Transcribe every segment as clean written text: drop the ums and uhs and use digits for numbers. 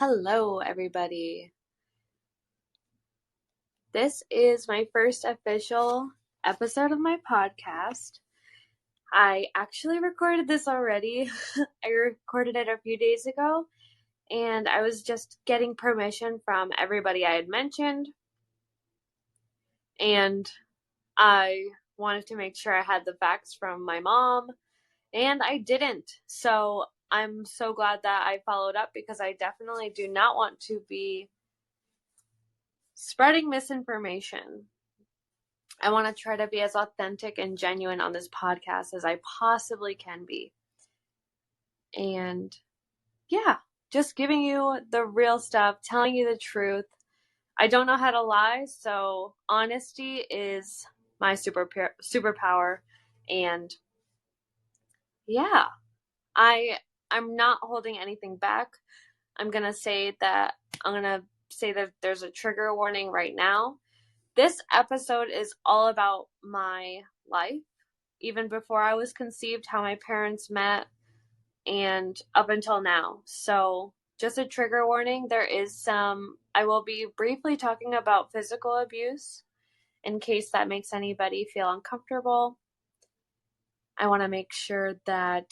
Hello, everybody. This is my first official episode of my podcast. I actually recorded this already. I recorded it a few days ago, and I was just getting permission from everybody I had mentioned, and I wanted to make sure I had the facts from my mom, and I didn't. So I'm so glad that I followed up because I definitely do not want to be spreading misinformation. I want to try to be as authentic and genuine on this podcast as I possibly can be. And yeah, just giving you the real stuff, telling you the truth. I don't know how to lie, so honesty is my superpower. And yeah, I I'm not holding anything back. I'm going to say that there's a trigger warning right now. This episode is all about my life, even before I was conceived, how my parents met, and up until now. So, just a trigger warning, I will be briefly talking about physical abuse in case that makes anybody feel uncomfortable. I want to make sure that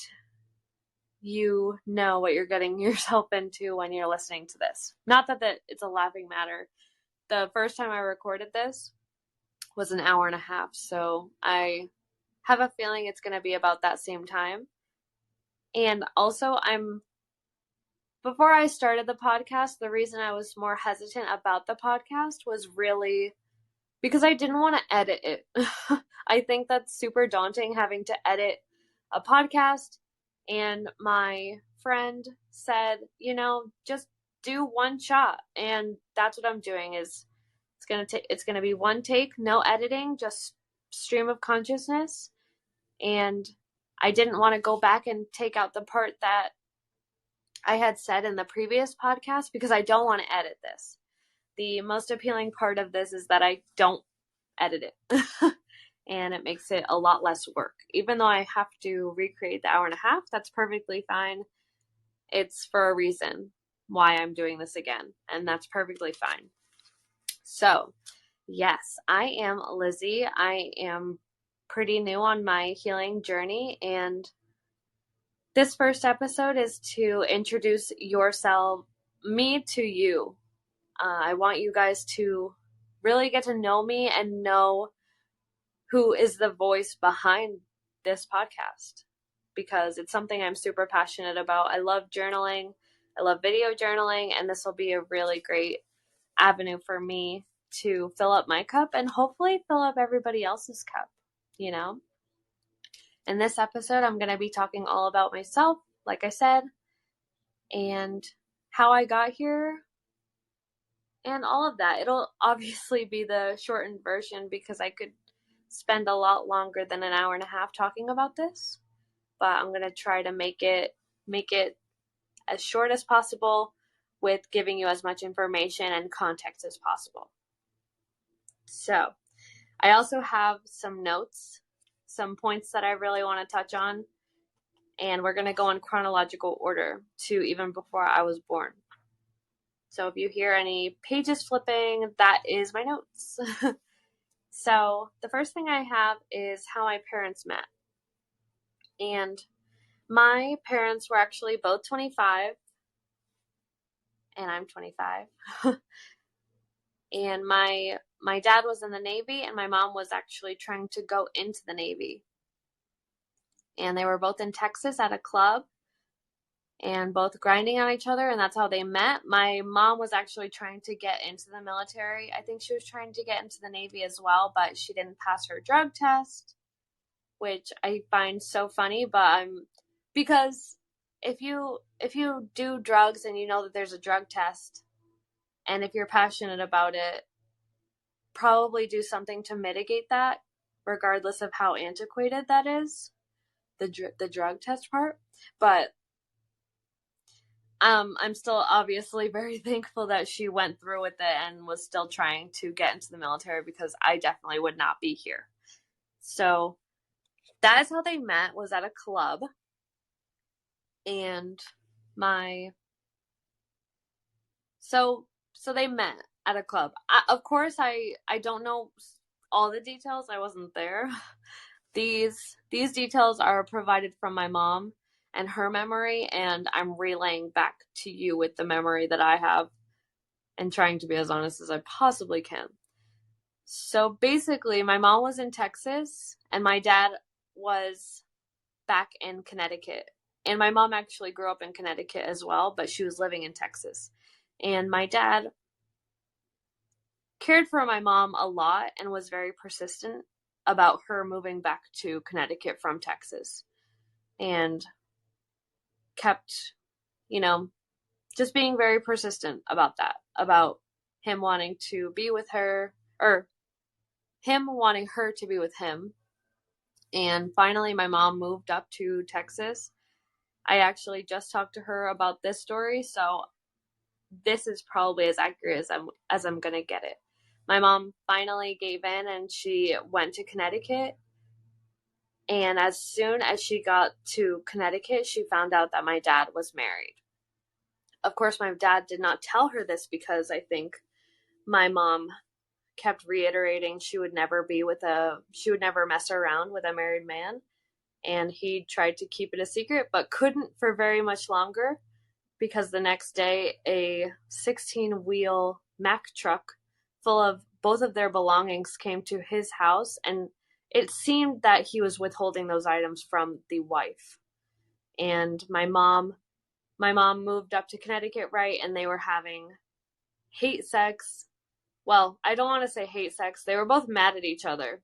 you know what you're getting yourself into when you're listening to this. Not that it's a laughing matter. The first time I recorded this was an hour and a half, so I have a feeling it's going to be about that same time. And also, before I started the podcast, the reason I was more hesitant about the podcast was really because I didn't want to edit it. I think that's super daunting having to edit a podcast. And my friend said, just do one shot. And that's what I'm doing is it's going to be one take, no editing, just stream of consciousness. And I didn't want to go back and take out the part that I had said in the previous podcast because I don't want to edit this. The most appealing part of this is that I don't edit it. And it makes it a lot less work. Even though I have to recreate the hour and a half, that's perfectly fine. It's for a reason why I'm doing this again, and that's perfectly fine. So, yes, I am Lizzie. I am pretty new on my healing journey, and this first episode is to introduce me to you. I want you guys to really get to know me and know who is the voice behind this podcast because it's something I'm super passionate about. I love journaling. I love video journaling, and this will be a really great avenue for me to fill up my cup and hopefully fill up everybody else's cup, you know? In this episode, I'm going to be talking all about myself, like I said, and how I got here and all of that. It'll obviously be the shortened version because I could spend a lot longer than an hour and a half talking about this, but I'm going to try to make it as short as possible with giving you as much information and context as possible. So, I also have some notes, some points that I really want to touch on, and we're going to go in chronological order to even before I was born. So if you hear any pages flipping, that is my notes. So the first thing I have is how my parents met. And my parents were actually both 25, and I'm 25. And my dad was in the Navy, and my mom was actually trying to go into the Navy. And they were both in Texas at a club and both grinding on each other, and that's how they met. My mom was actually trying to get into the military. I think she was trying to get into the Navy as well, but she didn't pass her drug test, which I find so funny, but because if you do drugs and you know that there's a drug test, and if you're passionate about it, probably do something to mitigate that, regardless of how antiquated that is, the drug test part. But I'm still obviously very thankful that she went through with it and was still trying to get into the military because I definitely would not be here. So that is how they met, was at a club. And my so they met at a club. Of course, I don't know all the details. I wasn't there. These details are provided from my mom and her memory, and I'm relaying back to you with the memory that I have and trying to be as honest as I possibly can. So basically, my mom was in Texas and my dad was back in Connecticut. And my mom actually grew up in Connecticut as well, but she was living in Texas. And my dad cared for my mom a lot and was very persistent about her moving back to Connecticut from Texas. And kept, you know, just being very persistent about that, about him wanting to be with her, or him wanting her to be with him. And finally, my mom moved up to Texas. I actually just talked to her about this story, so this is probably as accurate as I'm gonna get it. My mom finally gave in and she went to Connecticut. And as soon as she got to Connecticut, she found out that my dad was married. Of course, my dad did not tell her this because I think my mom kept reiterating she would never mess around with a married man. And he tried to keep it a secret, but couldn't for very much longer because the next day a 16-wheel Mack truck full of both of their belongings came to his house, and it seemed that he was withholding those items from the wife. And my mom moved up to Connecticut, right? And they were having hate sex. Well, I don't want to say hate sex. They were both mad at each other.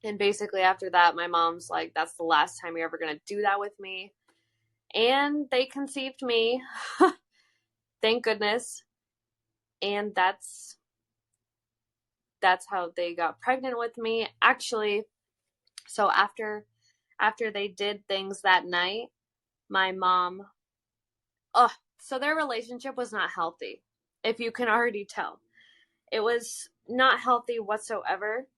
And basically after that, my mom's like, that's the last time you're ever going to do that with me. And they conceived me. Thank goodness. And that's how they got pregnant with me. Actually, so after they did things that night, my mom, so their relationship was not healthy, if you can already tell. It was not healthy whatsoever.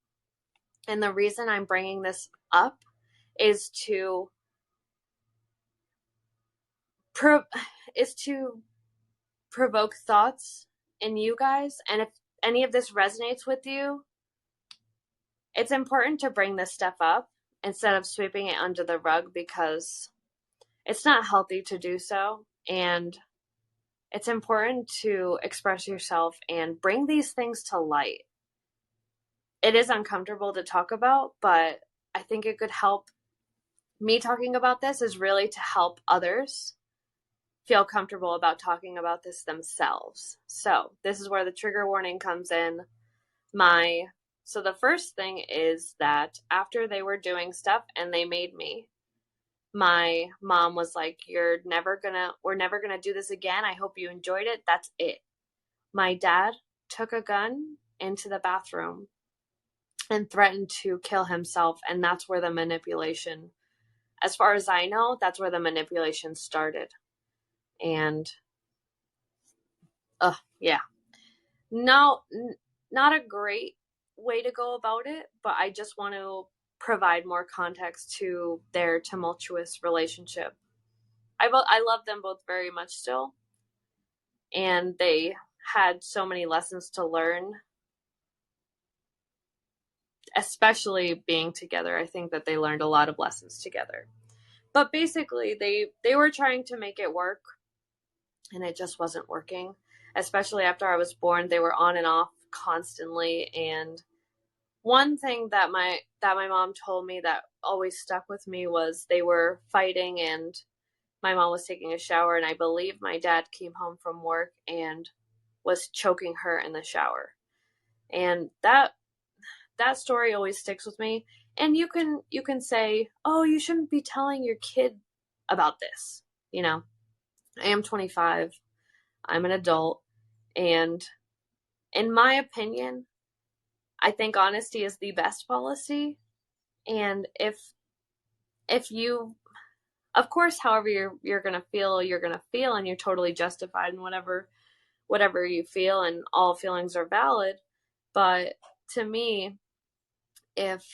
And the reason I'm bringing this up is to provoke thoughts in you guys. And if any of this resonates with you, it's important to bring this stuff up instead of sweeping it under the rug, because it's not healthy to do so. And it's important to express yourself and bring these things to light. It is uncomfortable to talk about, but I think it could help. Me talking about this is really to help others feel comfortable about talking about this themselves. So this is where the trigger warning comes in. So the first thing is that after they were doing stuff and they made me, my mom was like, we're never gonna do this again. I hope you enjoyed it. That's it. My dad took a gun into the bathroom and threatened to kill himself. And that's where the manipulation, as far as I know, that's where the manipulation started. And, yeah. No, not a great way to go about it, but I just want to provide more context to their tumultuous relationship. I love them both very much still, and they had so many lessons to learn, especially being together. I think that they learned a lot of lessons together. But basically, they were trying to make it work, and it just wasn't working. Especially after I was born, they were on and off constantly. And one thing that my mom told me that always stuck with me was they were fighting, and my mom was taking a shower, and I believe my dad came home from work and was choking her in the shower. And that story always sticks with me. And you can say, oh, you shouldn't be telling your kid about this. I am 25. I'm an adult. And in my opinion, I think honesty is the best policy. And if you, of course, however you're going to feel, and you're totally justified in whatever you feel, and all feelings are valid. But to me, if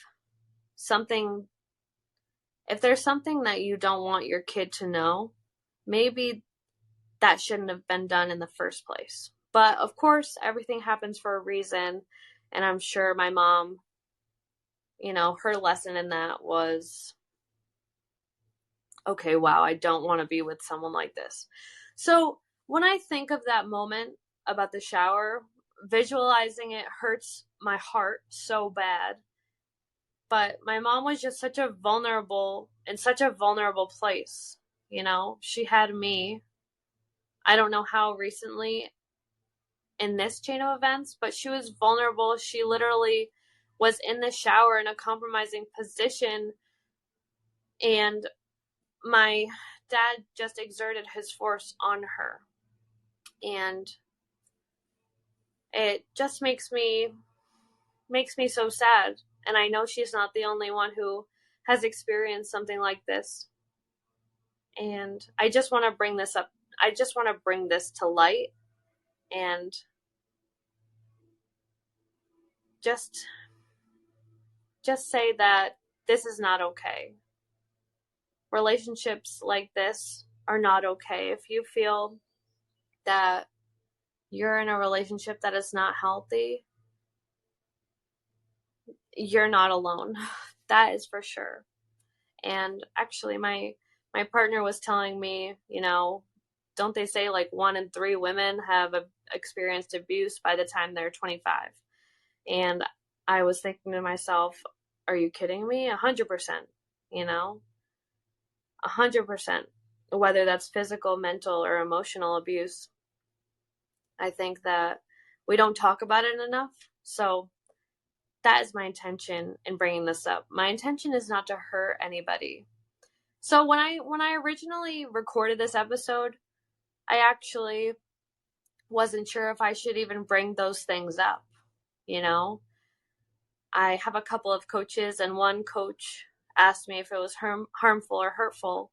there's something that you don't want your kid to know, maybe that shouldn't have been done in the first place. But of course, everything happens for a reason. And I'm sure my mom, her lesson in that was, okay, wow, I don't want to be with someone like this. So when I think of that moment about the shower, visualizing it hurts my heart so bad. But my mom was just in such a vulnerable place. She had me. I don't know how recently in this chain of events, but she was vulnerable. She literally was in the shower in a compromising position, and my dad just exerted his force on her. And it just makes me so sad. And I know she's not the only one who has experienced something like this. And I just want to bring this up. I just want to bring this to light and just say that this is not okay. Relationships like this are not okay. If you feel that you're in a relationship that is not healthy, you're not alone. That is for sure. And actually, my partner was telling me, don't they say like 1 in 3 women have experienced abuse by the time they're 25? And I was thinking to myself, are you kidding me? 100%, 100%, whether that's physical, mental, or emotional abuse. I think that we don't talk about it enough. So that is my intention in bringing this up. My intention is not to hurt anybody. So when I originally recorded this episode, I actually wasn't sure if I should even bring those things up. I have a couple of coaches, and one coach asked me if it was harmful or hurtful,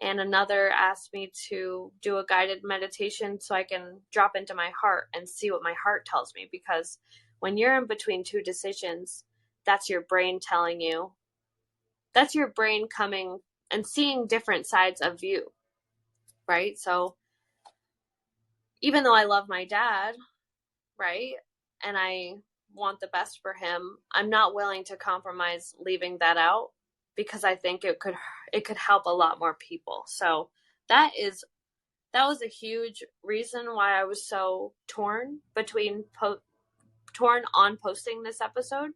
and another asked me to do a guided meditation so I can drop into my heart and see what my heart tells me. Because when you're in between 2 decisions, that's your brain telling you. That's your brain coming and seeing different sides of you, right? So even though I love my dad, right, and I want the best for him, I'm not willing to compromise leaving that out, because I think it could help a lot more people. So that was a huge reason why I was so torn on posting this episode,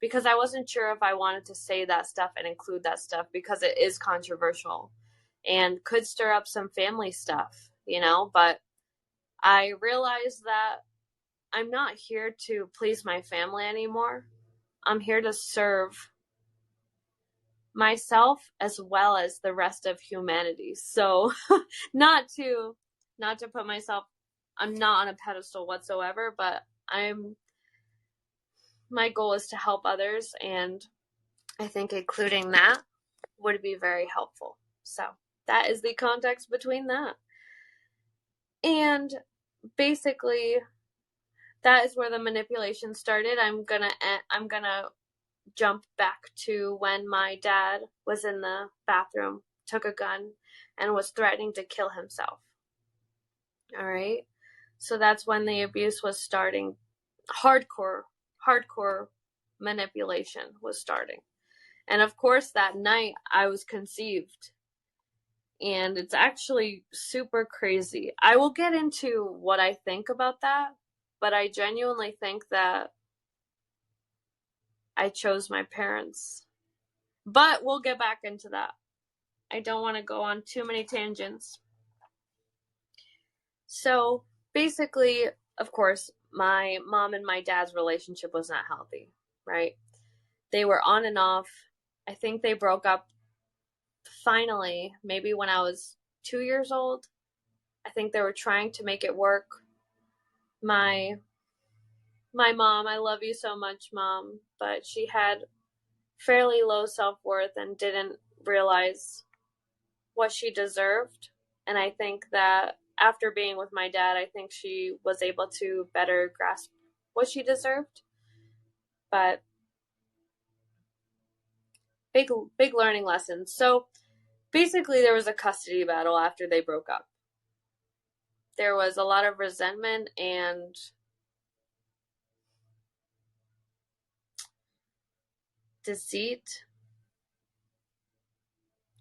because I wasn't sure if I wanted to say that stuff and include that stuff, because it is controversial and could stir up some family stuff, but I realized that I'm not here to please my family anymore. I'm here to serve myself as well as the rest of humanity. So not to put myself, I'm not on a pedestal whatsoever, but my goal is to help others, and I think including that would be very helpful. So that is the context between that. And basically that is where the manipulation started. I'm gonna jump back to when my dad was in the bathroom, took a gun, and was threatening to kill himself. All right. So that's when the abuse was starting. Hardcore manipulation was starting. And of course, that night I was conceived. And it's actually super crazy. I will get into what I think about that, but I genuinely think that I chose my parents. But we'll get back into that. I don't want to go on too many tangents. So basically, of course, my mom and my dad's relationship was not healthy, right? They were on and off. I think they broke up finally, maybe when I was 2 years old. I think they were trying to make it work. My mom, I love you so much, Mom, but she had fairly low self-worth and didn't realize what she deserved. And I think that after being with my dad, I think she was able to better grasp what she deserved. But big learning lessons. So basically there was a custody battle after they broke up. there was a lot of resentment and deceit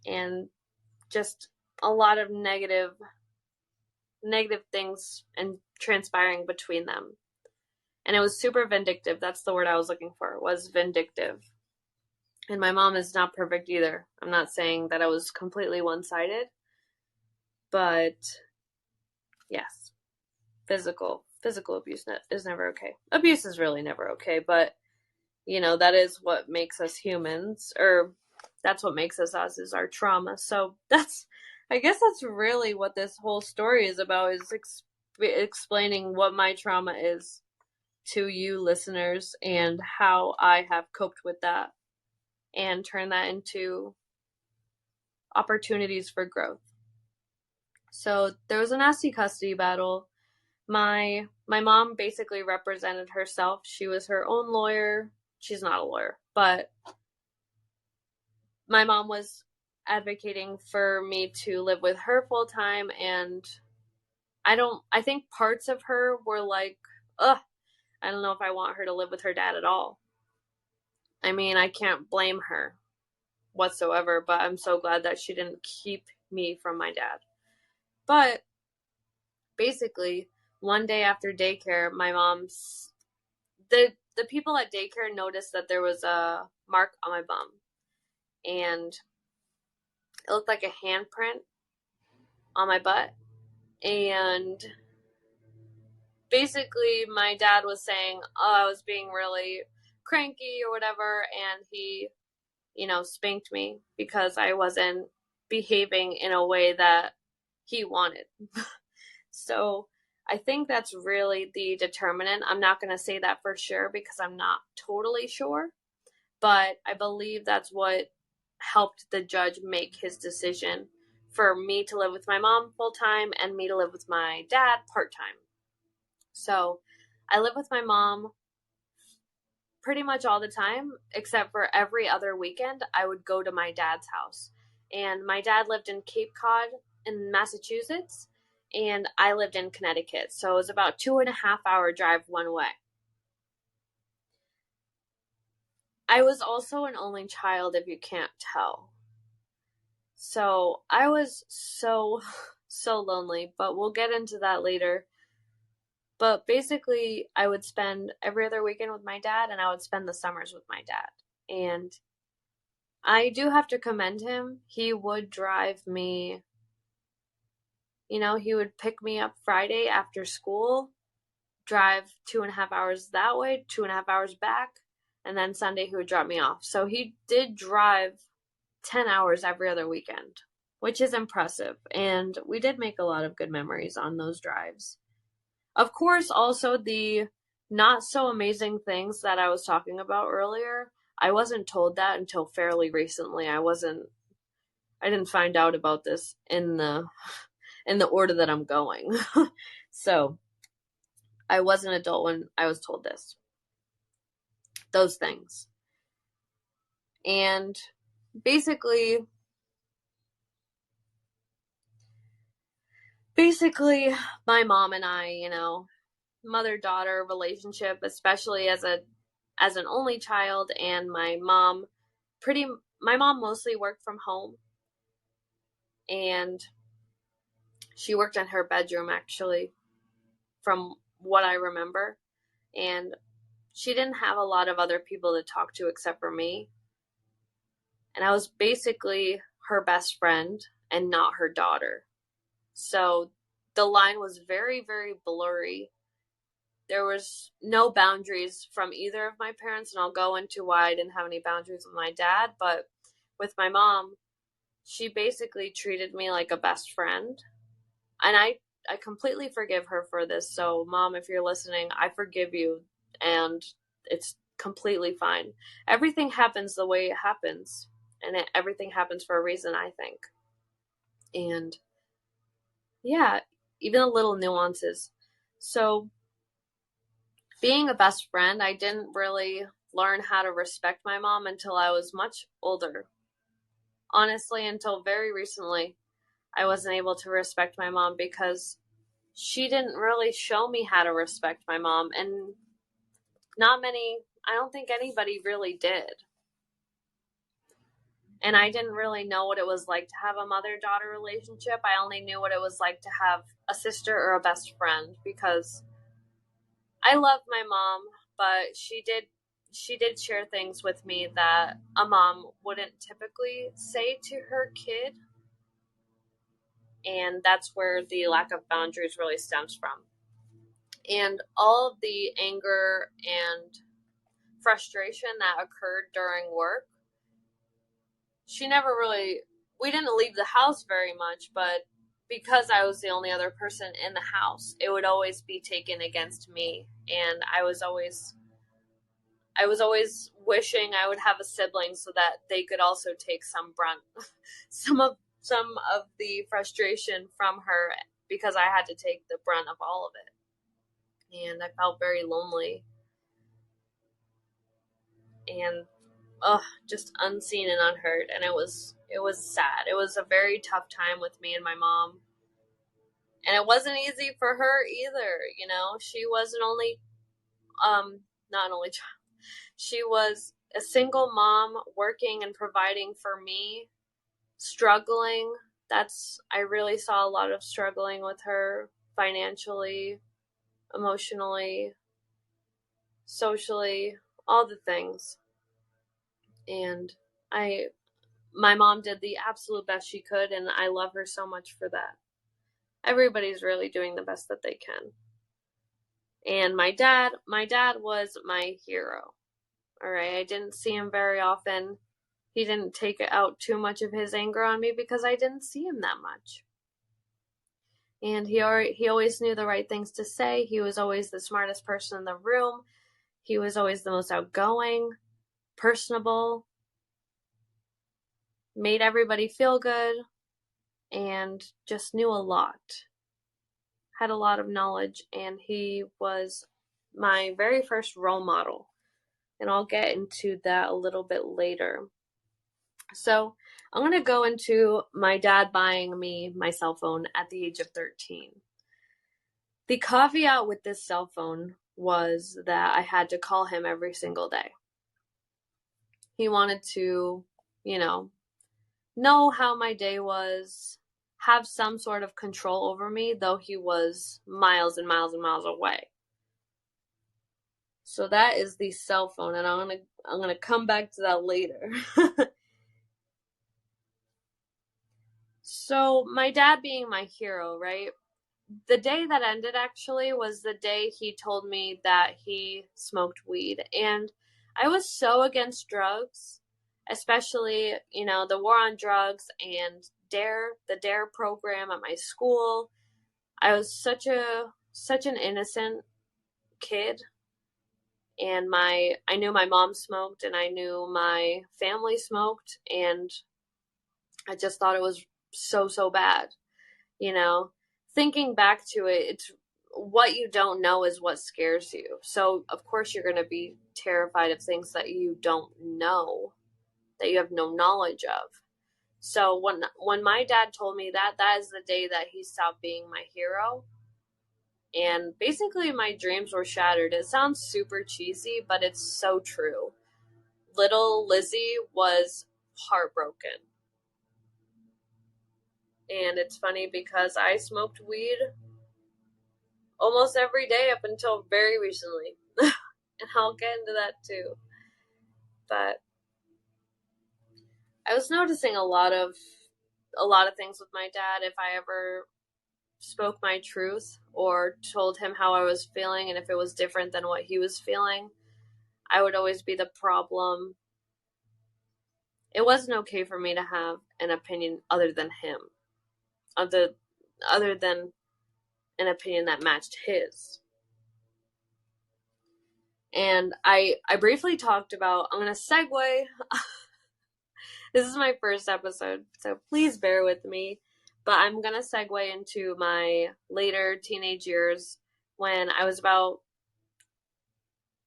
and just a lot of negative things and transpiring between them. And it was super vindictive. That's the word I was looking for, was vindictive. And my mom is not perfect either. I'm not saying that I was completely one-sided, but yes, physical abuse is never okay. Abuse is really never okay, but that is what makes us humans, or that's what makes us is our trauma. So I guess that's really what this whole story is about, is explaining what my trauma is to you listeners and how I have coped with that and turn that into opportunities for growth. So there was a nasty custody battle. My mom basically represented herself. She was her own lawyer. She's not a lawyer, but my mom was advocating for me to live with her full time, and I think parts of her were like, ugh, I don't know if I want her to live with her dad at all. I mean, I can't blame her whatsoever, but I'm so glad that she didn't keep me from my dad. But basically, one day after daycare, my mom's the people at daycare noticed that there was a mark on my bum, and it looked like a handprint on my butt. And basically, my dad was saying, oh, I was being really cranky or whatever, and he, spanked me because I wasn't behaving in a way that he wanted. So I think that's really the determinant. I'm not going to say that for sure because I'm not totally sure, but I believe that's what helped the judge make his decision for me to live with my mom full time and me to live with my dad part time. So I live with my mom pretty much all the time, except for every other weekend I would go to my dad's house. And my dad lived in Cape Cod in Massachusetts, and I lived in Connecticut. So it was about 2.5 hour drive one way. I was also an only child, if you can't tell. So I was so lonely, but we'll get into that later. But basically, I would spend every other weekend with my dad, and I would spend the summers with my dad. And I do have to commend him. He would drive me, he would pick me up Friday after school, drive 2.5 hours that way, 2.5 hours back, and then Sunday he would drop me off. So he did drive 10 hours every other weekend, which is impressive. And we did make a lot of good memories on those drives. Of course, also the not so amazing things that I was talking about earlier, I wasn't told that until fairly recently. I didn't find out about this in the order that I'm going. So I was an adult when I was told those things. And basically, my mom and I, mother-daughter relationship, especially as an only child, and my mom mostly worked from home, and she worked in her bedroom, actually, from what I remember, and she didn't have a lot of other people to talk to except for me, and I was basically her best friend and not her daughter. So the line was very, very blurry. There was no boundaries from either of my parents, and I'll go into why I didn't have any boundaries with my dad, but with my mom, she basically treated me like a best friend. And I completely forgive her for this. So, Mom, if you're listening, I forgive you, and it's completely fine. Everything happens the way it happens, and everything happens for a reason, I think. And yeah, even the little nuances. So, being a best friend, I didn't really learn how to respect my mom until I was much older. Honestly, until very recently, I wasn't able to respect my mom because she didn't really show me how to respect my mom, and I don't think anybody really did. And I didn't really know what it was like to have a mother-daughter relationship. I only knew what it was like to have a sister or a best friend, because I love my mom, but she did share things with me that a mom wouldn't typically say to her kid. And that's where the lack of boundaries really stems from. And all of the anger and frustration that occurred during work, we didn't leave the house very much, but because I was the only other person in the house, it would always be taken against me. And I was always wishing I would have a sibling so that they could also take some brunt, some of the frustration from her, because I had to take the brunt of all of it. And I felt very lonely and just unseen and unheard. And it was sad. It was a very tough time with me and my mom. And it wasn't easy for her either, you know. She was not an only child. She was a single mom working and providing for me, struggling. I really saw a lot of struggling with her financially, emotionally, socially, all the things. And my mom did the absolute best she could, and I love her so much for that. Everybody's really doing the best that they can. And my dad was my hero. All right, I didn't see him very often. He didn't take out too much of his anger on me because I didn't see him that much. And he always knew the right things to say. He was always the smartest person in the room. He was always the most outgoing, personable, made everybody feel good, and just knew a lot. Had a lot of knowledge, and he was my very first role model. And I'll get into that a little bit later. So I'm going to go into my dad buying me my cell phone at the age of 13. The caveat with this cell phone was that I had to call him every single day. He wanted to, know how my day was, have some sort of control over me, though he was miles and miles and miles away. So that is the cell phone, and I'm gonna come back to that later. So my dad being my hero, right? The day that ended actually was the day he told me that he smoked weed. And I was so against drugs, especially, the war on drugs and the DARE program at my school. I was such an innocent kid. And I knew my mom smoked, and I knew my family smoked, and I just thought it was so bad. Thinking back to it, it's what you don't know is what scares you. So of course you're going to be terrified of things that you don't know, that you have no knowledge of. So when my dad told me that is the day that he stopped being my hero. And basically my dreams were shattered. It sounds super cheesy, but it's so true. Little Lizzie was heartbroken. And it's funny because I smoked weed almost every day up until very recently. And I'll get into that too. But I was noticing a lot of things with my dad. If I ever spoke my truth or told him how I was feeling, and if it was different than what he was feeling, I would always be the problem. It wasn't okay for me to have an opinion other than him, other than an opinion that matched his. And I briefly talked about, I'm going to segue. This is my first episode, so please bear with me. But I'm going to segue into my later teenage years. When I was about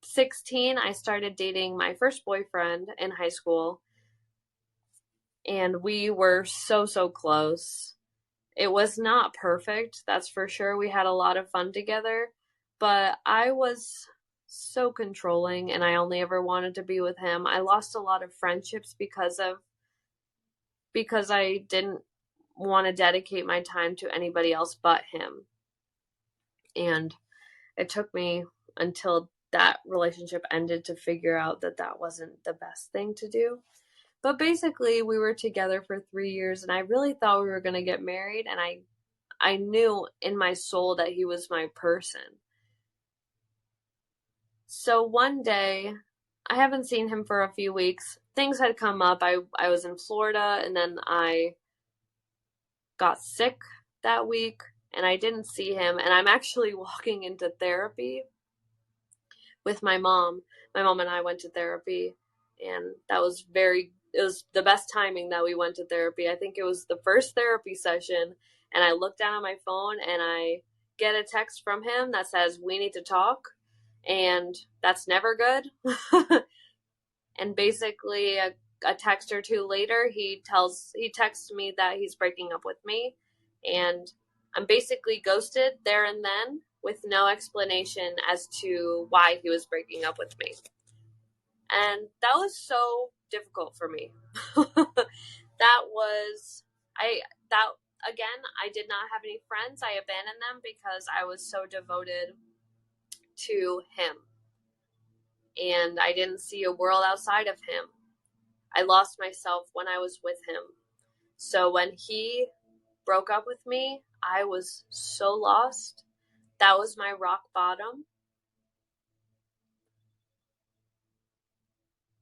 16, I started dating my first boyfriend in high school. And we were so close. It was not perfect, that's for sure. We had a lot of fun together, but I was so controlling and I only ever wanted to be with him. I lost a lot of friendships because I didn't want to dedicate my time to anybody else but him. And it took me until that relationship ended to figure out that that wasn't the best thing to do. But basically, we were together for 3 years, and I really thought we were going to get married, and I knew in my soul that he was my person. So one day, I haven't seen him for a few weeks. Things had come up. I was in Florida, and then I got sick that week, and I didn't see him. And I'm actually walking into therapy with my mom. My mom and I went to therapy, and it was the best timing that we went to therapy. I think it was the first therapy session, and I looked down at my phone and I get a text from him that says, "We need to talk." And that's never good. And basically, a text or two later, he texts me that he's breaking up with me, and I'm basically ghosted there and then with no explanation as to why he was breaking up with me. And that was so difficult for me. that was I that again, I did not have any friends. I abandoned them because I was so devoted to him. And I didn't see a world outside of him. I lost myself when I was with him. So when he broke up with me, I was so lost. That was my rock bottom.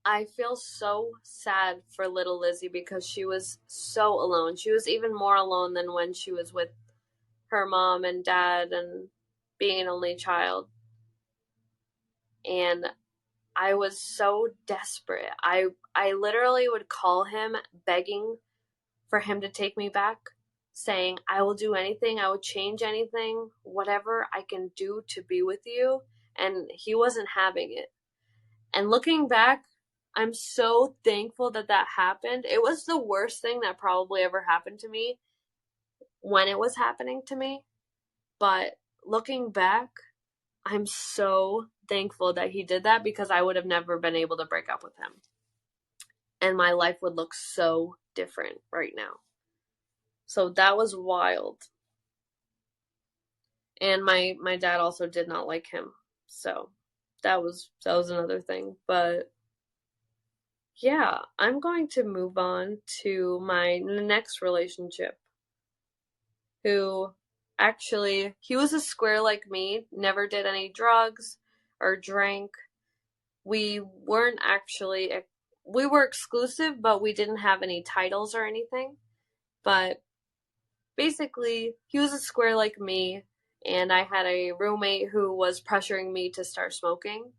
I feel so sad for little Lizzie because she was so alone. She was even more alone than when she was with her mom and dad and being an only child. And I was so desperate. I literally would call him begging for him to take me back, saying, "I will do anything, I will change anything, whatever I can do to be with you." And he wasn't having it. And looking back, I'm so thankful that that happened. It was the worst thing that probably ever happened to me when it was happening to me. But looking back, I'm so thankful that he did that because I would have never been able to break up with him. And my life would look so different right now. So that was wild. And my dad also did not like him. So that was another thing. But yeah, I'm going to move on to my next relationship. Who actually, he was a square like me, never did any drugs or drank. We weren't actually, we were exclusive, but we didn't have any titles or anything. But basically, he was a square like me, and I had a roommate who was pressuring me to start smoking.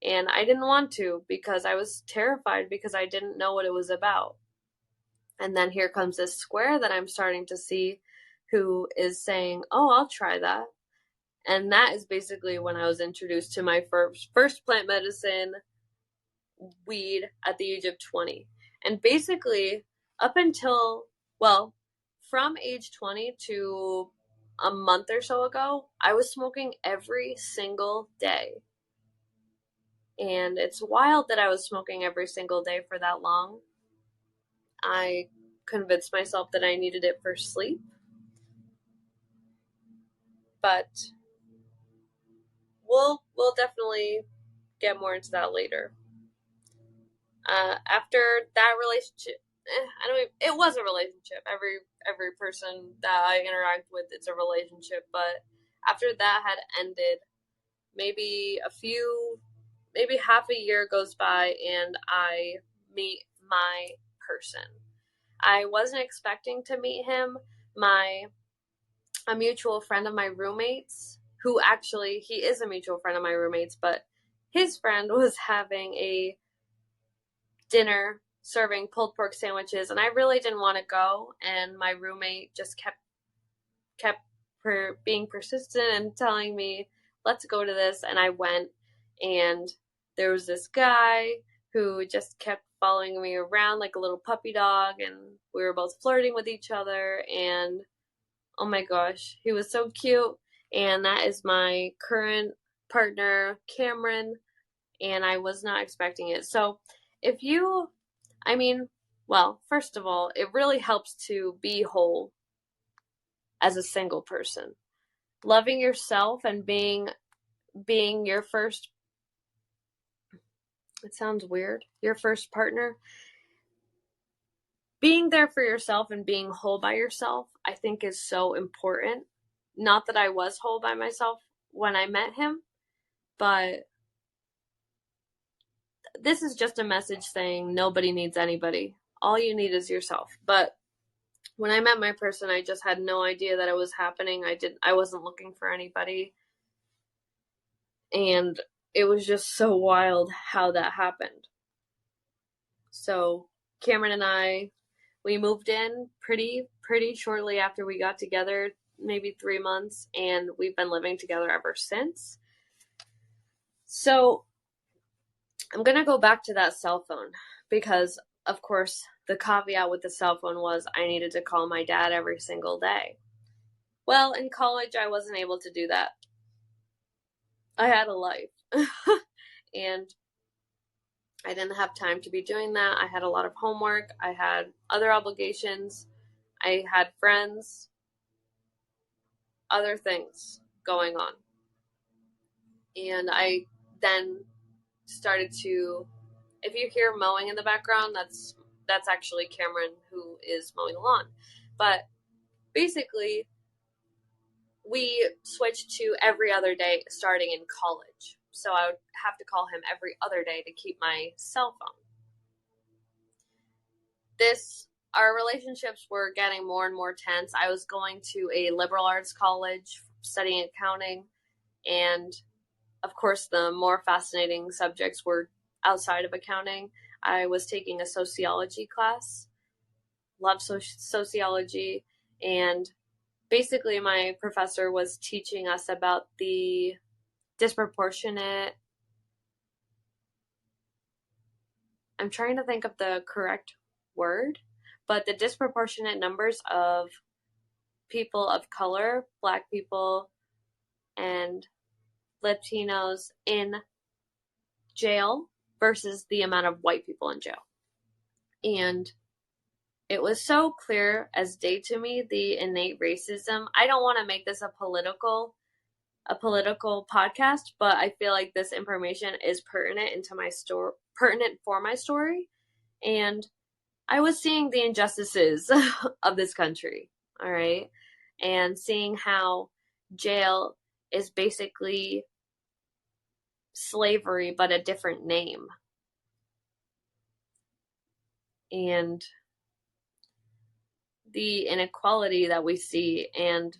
And I didn't want to because I was terrified because I didn't know what it was about. And then here comes this square that I'm starting to see who is saying, "Oh, I'll try that." And that is basically when I was introduced to my first plant medicine weed at the age of 20. And basically, up until, well, from age 20 to a month or so ago, I was smoking every single day. And it's wild that I was smoking every single day for that long. I convinced myself that I needed it for sleep. But we'll definitely get more into that later. After that relationship, it was a relationship. Every person that I interact with, it's a relationship. But after that had ended, maybe half a year goes by, and I meet my person. I wasn't expecting to meet him. A mutual friend of my roommates, who actually, he is a mutual friend of my roommates, but his friend was having a dinner serving pulled pork sandwiches, and I really didn't want to go, and my roommate just kept being persistent and telling me, "Let's go to this." And I went, and there was this guy who just kept following me around like a little puppy dog, and we were both flirting with each other. And Oh my gosh, he was so cute. And that is my current partner, Cameron, and I was not expecting it. So if you, I mean, well, first of all, it really helps to be whole as a single person. Loving yourself and being your first, it sounds weird, your first partner. Being there for yourself and being whole by yourself, I think is so important. Not that I was whole by myself when I met him, but this is just a message saying nobody needs anybody. All you need is yourself. But when I met my person, I just had no idea that it was happening. I wasn't looking for anybody. And it was just so wild how that happened. So Cameron and I, we moved in pretty shortly after we got together, maybe 3 months, and we've been living together ever since. So I'm going to go back to that cell phone because, of course, the caveat with the cell phone was I needed to call my dad every single day. Well, in college, I wasn't able to do that. I had a life. And I didn't have time to be doing that. I had a lot of homework. I had other obligations. I had friends, other things going on. And I then started to, if you hear mowing in the background, that's actually Cameron who is mowing the lawn. But basically, we switched to every other day starting in college. So I would have to call him every other day to keep my cell phone. Our relationships were getting more and more tense. I was going to a liberal arts college studying accounting, and of course the more fascinating subjects were outside of accounting. I was taking a sociology class, love sociology, and basically my professor was teaching us about the disproportionate, I'm trying to think of the correct word, but the disproportionate numbers of people of color, Black people, and Latinos in jail versus the amount of white people in jail. And it was so clear as day to me, the innate racism. I don't want to make this a political podcast, but I feel like this information is pertinent for my story. And I was seeing the injustices of this country, all right? And seeing how jail is basically slavery, but a different name. And the inequality that we see, and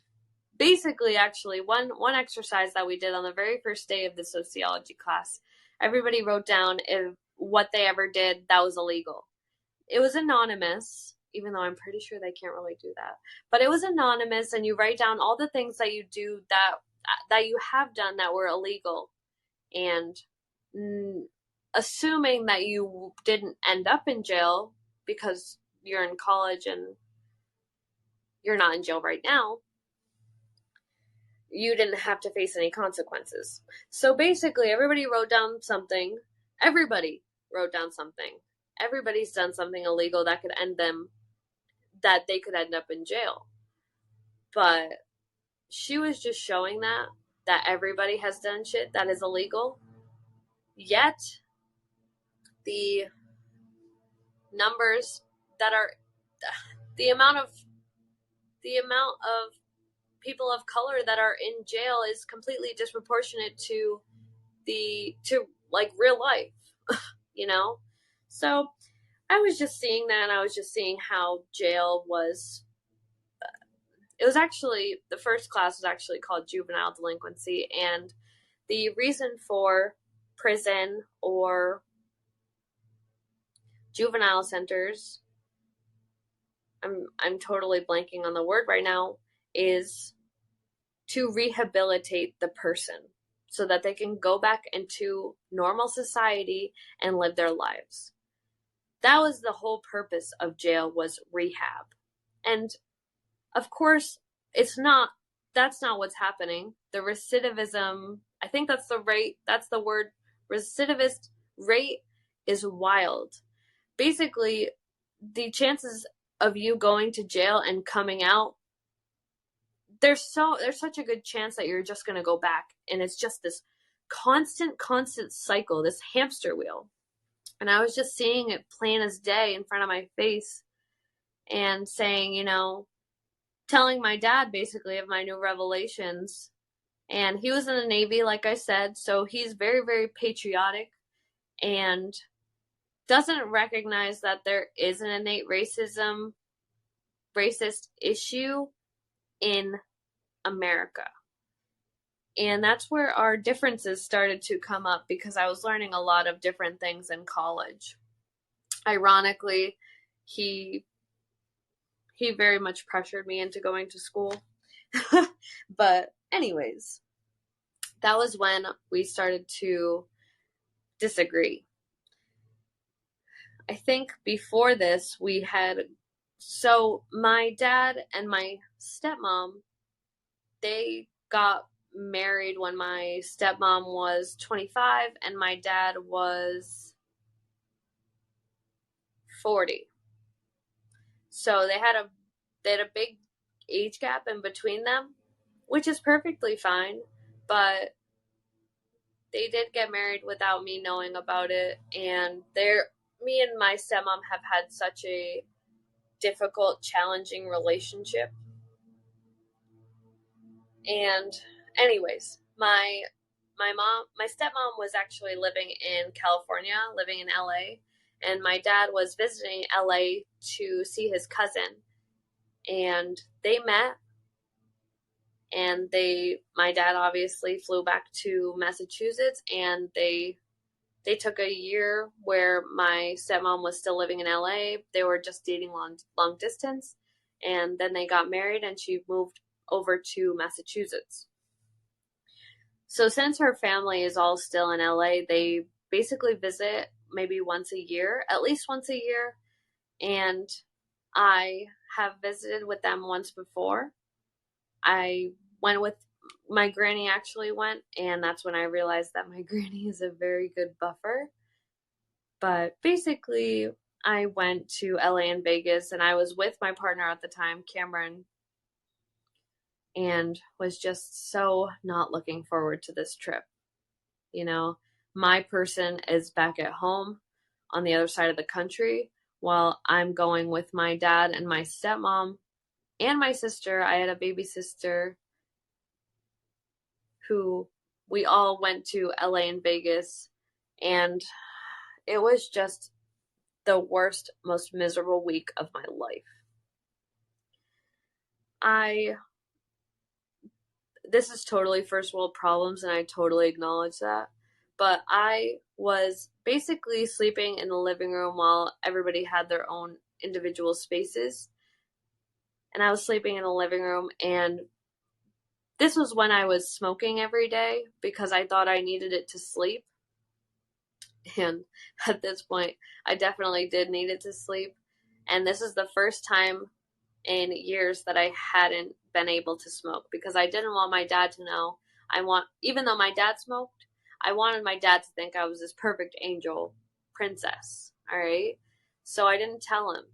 basically actually one exercise that we did on the very first day of the sociology class, everybody wrote down if what they ever did that was illegal. It was anonymous, even though I'm pretty sure they can't really do that, but it was anonymous, and you write down all the things that you do that you have done that were illegal, and assuming that you didn't end up in jail because you're in college and you're not in jail right now, you didn't have to face any consequences. So basically, everybody wrote down something. Everybody wrote down something. Everybody's done something illegal that could end them, that they could end up in jail. But she was just showing that everybody has done shit that is illegal. Yet, the numbers that are, the amount of people of color that are in jail is completely disproportionate to like real life, you know? So I was just seeing that, and I was just seeing how jail was, it was actually, the first class was actually called juvenile delinquency, and the reason for prison or juvenile centers, I'm totally blanking on the word right now, is to rehabilitate the person so that they can go back into normal society and live their lives. That was the whole purpose of jail, was rehab. And of course, that's not what's happening. The recidivism, I think that's the word, recidivist rate is wild. Basically, the chances of you going to jail and coming out, there's such a good chance that you're just going to go back, and it's just this constant cycle, this hamster wheel. And I was just seeing it plain as day in front of my face, and saying, telling my dad basically of my new revelations. And he was in the Navy, like I said, so he's very, very patriotic and doesn't recognize that there is an innate racist issue in America. And that's where our differences started to come up, because I was learning a lot of different things in college. Ironically, he very much pressured me into going to school. But anyways, that was when we started to disagree. I think before this, so my dad and my stepmom, they got married when my stepmom was 25 and my dad was 40. So they had a big age gap in between them, which is perfectly fine, but they did get married without me knowing about it, and me and my stepmom have had such a difficult, challenging relationship. And anyways, my stepmom was actually living in California, living in LA, and my dad was visiting LA to see his cousin. And they met, and my dad obviously flew back to Massachusetts, and they took a year where my stepmom was still living in LA. They were just dating long distance, and then they got married, and she moved over to Massachusetts. So since her family is all still in LA, they basically visit maybe once a year, at least once a year. And I have visited with them once before. I went with my granny, actually went, and that's when I realized that my granny is a very good buffer. But basically, I went to LA and Vegas, and I was with my partner at the time, Cameron, and was just so not looking forward to this trip. My person is back at home on the other side of the country, while I'm going with my dad and my stepmom and my sister. I had a baby sister who we all went to LA and Vegas, and it was just the worst, most miserable week of my life. This is totally first world problems, and I totally acknowledge that. But I was basically sleeping in the living room while everybody had their own individual spaces. And I was sleeping in the living room, and this was when I was smoking every day because I thought I needed it to sleep. And at this point, I definitely did need it to sleep. And this is the first time in years that I hadn't been able to smoke, because I didn't want my dad to know. Even though my dad smoked, I wanted my dad to think I was this perfect angel princess. All right. So I didn't tell him.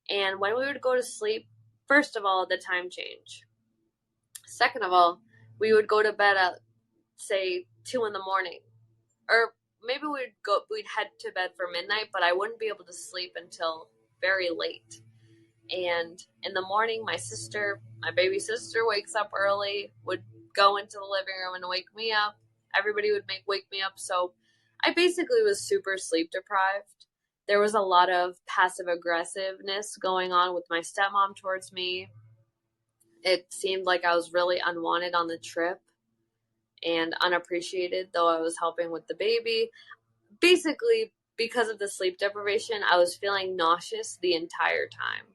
And when we would go to sleep, first of all, the time change. Second of all, we would go to bed at, say, 2 in the morning. Or maybe we'd head to bed for midnight, but I wouldn't be able to sleep until very late. And in the morning, my baby sister wakes up early, would go into the living room and wake me up. Everybody would wake me up. So I basically was super sleep deprived. There was a lot of passive aggressiveness going on with my stepmom towards me. It seemed like I was really unwanted on the trip and unappreciated, though I was helping with the baby. Basically, because of the sleep deprivation, I was feeling nauseous the entire time.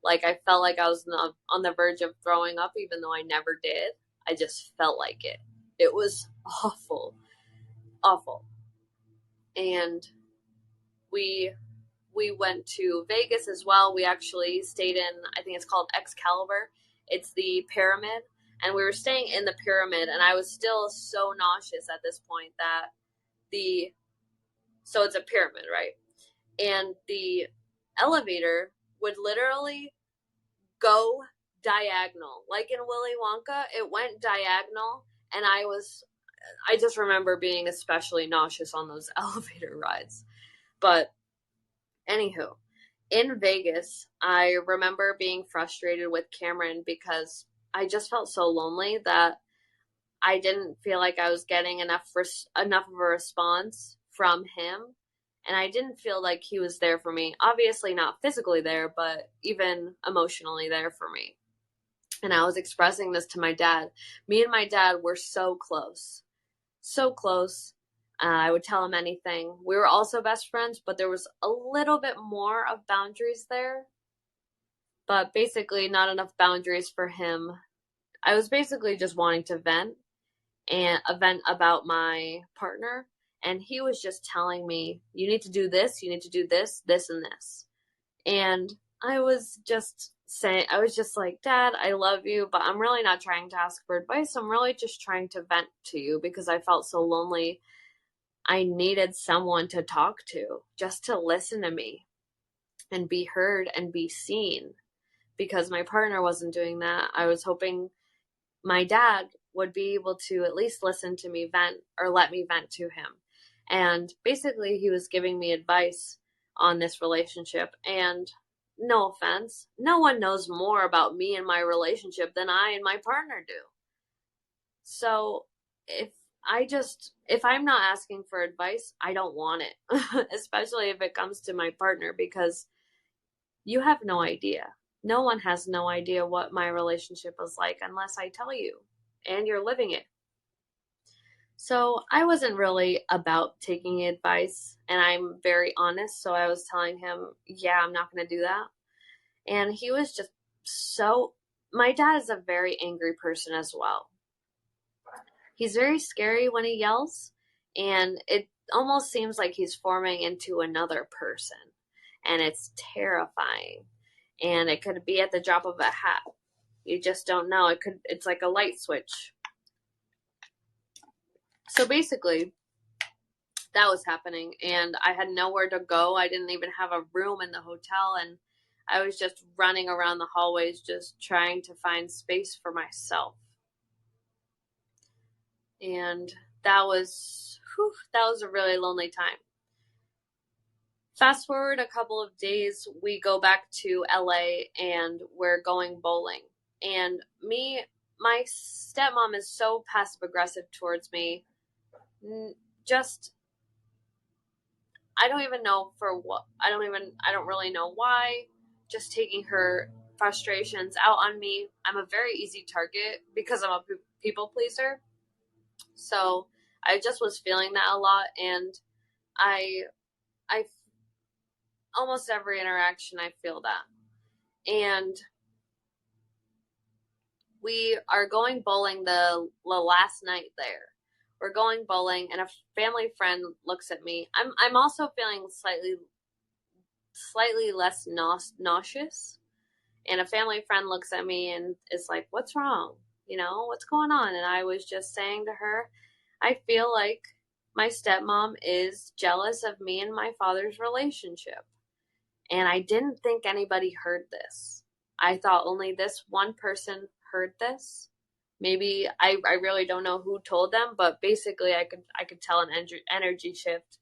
Like, I felt like I was on the verge of throwing up, even though I never did. I just felt like it. It was awful. Awful. And we went to Vegas as well. We actually stayed in, I think it's called Excalibur. It's the pyramid, and we were staying in the pyramid, and I was still so nauseous at this point that so it's a pyramid, right? And the elevator would literally go diagonal. Like in Willy Wonka, it went diagonal, and I just remember being especially nauseous on those elevator rides. But anywho, in Vegas, I remember being frustrated with Cameron because I just felt so lonely that I didn't feel like I was getting enough of a response from him, and I didn't feel like he was there for me. Obviously not physically there, but even emotionally there for me. And I was expressing this to my dad. Me and my dad were so close. So close. I would tell him anything. We were also best friends, but there was a little bit more of boundaries there. But basically not enough boundaries for him. I was basically just wanting to vent about my partner, and he was just telling me, you need to do this, you need to do this, this, and this. And I was just like, Dad, I love you, but I'm really not trying to ask for advice. I'm really just trying to vent to you because I felt so lonely. I needed someone to talk to, just to listen to me and be heard and be seen, because my partner wasn't doing that. I was hoping my dad would be able to at least listen to me vent, or let me vent to him. And basically he was giving me advice on this relationship. And no offense, no one knows more about me and my relationship than I and my partner do. So if I'm not asking for advice, I don't want it, especially if it comes to my partner, because you have no idea. No one has no idea what my relationship is like unless I tell you, and you're living it. So I wasn't really about taking advice, and I'm very honest. So I was telling him, yeah, I'm not going to do that. And he was just my dad is a very angry person as well. He's very scary when he yells, and it almost seems like he's forming into another person, and it's terrifying. And it could be at the drop of a hat. You just don't know. It's like a light switch. So basically, that was happening, and I had nowhere to go. I didn't even have a room in the hotel, and I was just running around the hallways just trying to find space for myself. And that was a really lonely time. Fast forward a couple of days, we go back to LA and we're going bowling. And my stepmom is so passive aggressive towards me. Just, I don't even know for what. I don't really know why. Just taking her frustrations out on me. I'm a very easy target because I'm a people pleaser. So I just was feeling that a lot, and I almost every interaction I feel that. And we are going bowling the last night there. We're going bowling, and a family friend looks at me. I'm also feeling slightly less nauseous, and a family friend looks at me and is like, "What's wrong? What's going on?" And I was just saying to her, I feel like my stepmom is jealous of me and my father's relationship. And I didn't think anybody heard this. I thought only this one person heard this. Maybe I really don't know who told them, but basically I could tell an energy shift.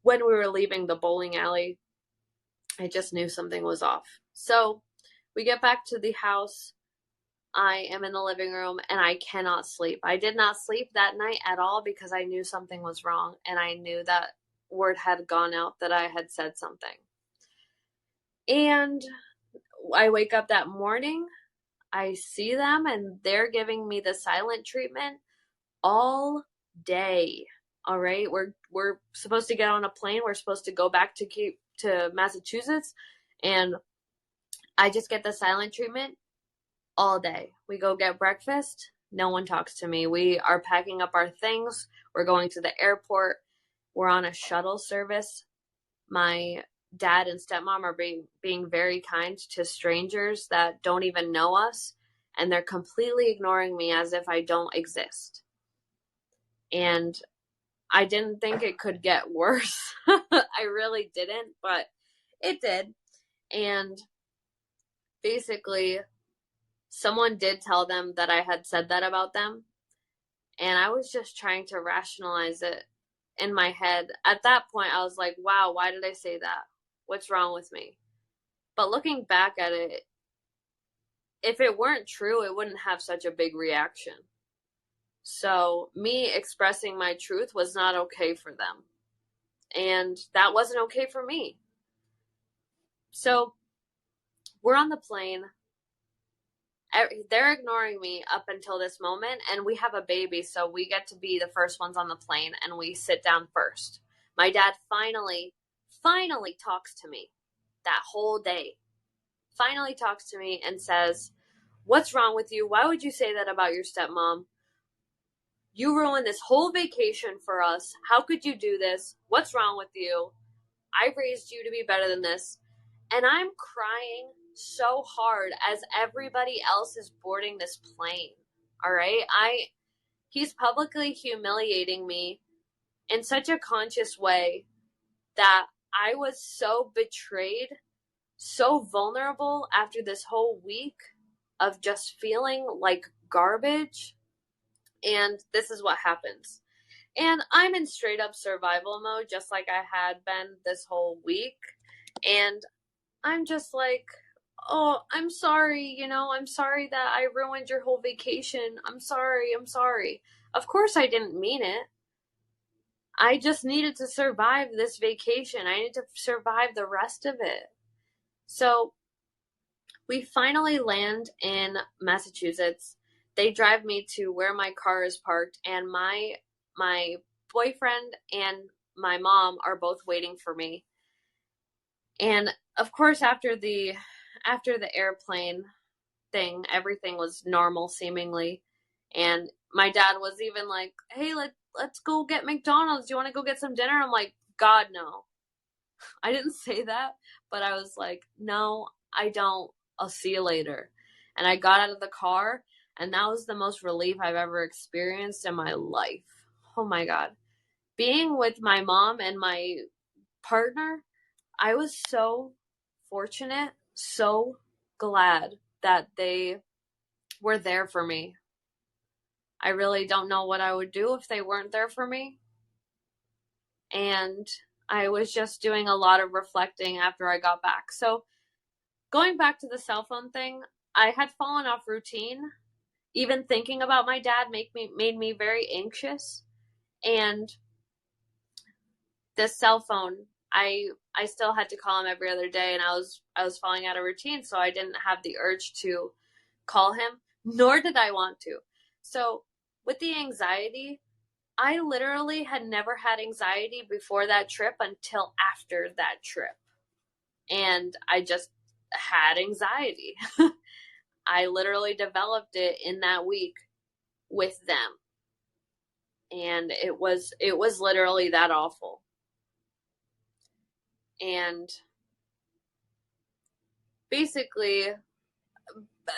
When we were leaving the bowling alley, I just knew something was off. So we get back to the house. I am in the living room and I cannot sleep. I did not sleep that night at all because I knew something was wrong, and I knew that word had gone out that I had said something. And I wake up that morning, I see them, and they're giving me the silent treatment all day. All right, we're supposed to get on a plane. We're supposed to go back to Massachusetts, and I just get the silent treatment all day. We go get breakfast. No one talks to me. We are packing up our things. We're going to the airport. We're on a shuttle service. My dad and stepmom are being very kind to strangers that don't even know us, and they're completely ignoring me as if I don't exist. And I didn't think it could get worse. I really didn't, but it did. And basically, someone did tell them that I had said that about them, and I was just trying to rationalize it in my head. At that point, I was like, wow, why did I say that? What's wrong with me? But looking back at it, if it weren't true, it wouldn't have such a big reaction. So me expressing my truth was not okay for them. And that wasn't okay for me. So we're on the plane. They're ignoring me up until this moment, and we have a baby, so we get to be the first ones on the plane, and we sit down first. My dad finally talks to me that whole day. Finally talks to me and says, "What's wrong with you? Why would you say that about your stepmom? You ruined this whole vacation for us. How could you do this? What's wrong with you? I raised you to be better than this." And I'm crying so hard as everybody else is boarding this plane. All right? He's publicly humiliating me in such a conscious way that I was so betrayed, so vulnerable after this whole week of just feeling like garbage. And this is what happens. And I'm in straight up survival mode, just like I had been this whole week. And I'm just like, oh, I'm sorry, I'm sorry that I ruined your whole vacation. I'm sorry. Of course I didn't mean it. I just needed to survive this vacation. I needed to survive the rest of it. So we finally land in Massachusetts. They drive me to where my car is parked, and my boyfriend and my mom are both waiting for me. And of course, after the airplane thing, everything was normal seemingly. And my dad was even like, "Hey, let's go get McDonald's. Do you want to go get some dinner?" I'm like, "God, no." I didn't say that, but I was like, "No, I don't. I'll see you later." And I got out of the car, and that was the most relief I've ever experienced in my life. Oh my God. Being with my mom and my partner, I was so fortunate, so glad that they were there for me. I really don't know what I would do if they weren't there for me. And I was just doing a lot of reflecting after I got back. So going back to the cell phone thing, I had fallen off routine. Even thinking about my dad made me very anxious. And this cell phone, I still had to call him every other day, and I was falling out of routine, so I didn't have the urge to call him, nor did I want to. So with the anxiety, I literally had never had anxiety before that trip until after that trip. And I just had anxiety. I literally developed it in that week with them. And it was literally that awful. And basically,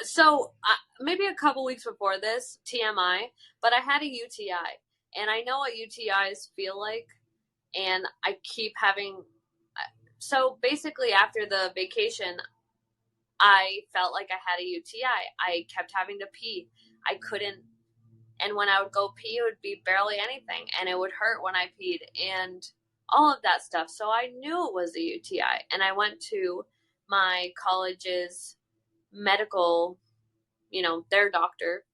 so maybe a couple weeks before this, TMI, but I had a UTI. And I know what UTIs feel like. And I keep having. So basically, after the vacation, I felt like I had a UTI. I kept having to pee. I couldn't. And when I would go pee, it would be barely anything. And it would hurt when I peed and all of that stuff. So I knew it was a UTI. And I went to my college's medical, their doctor.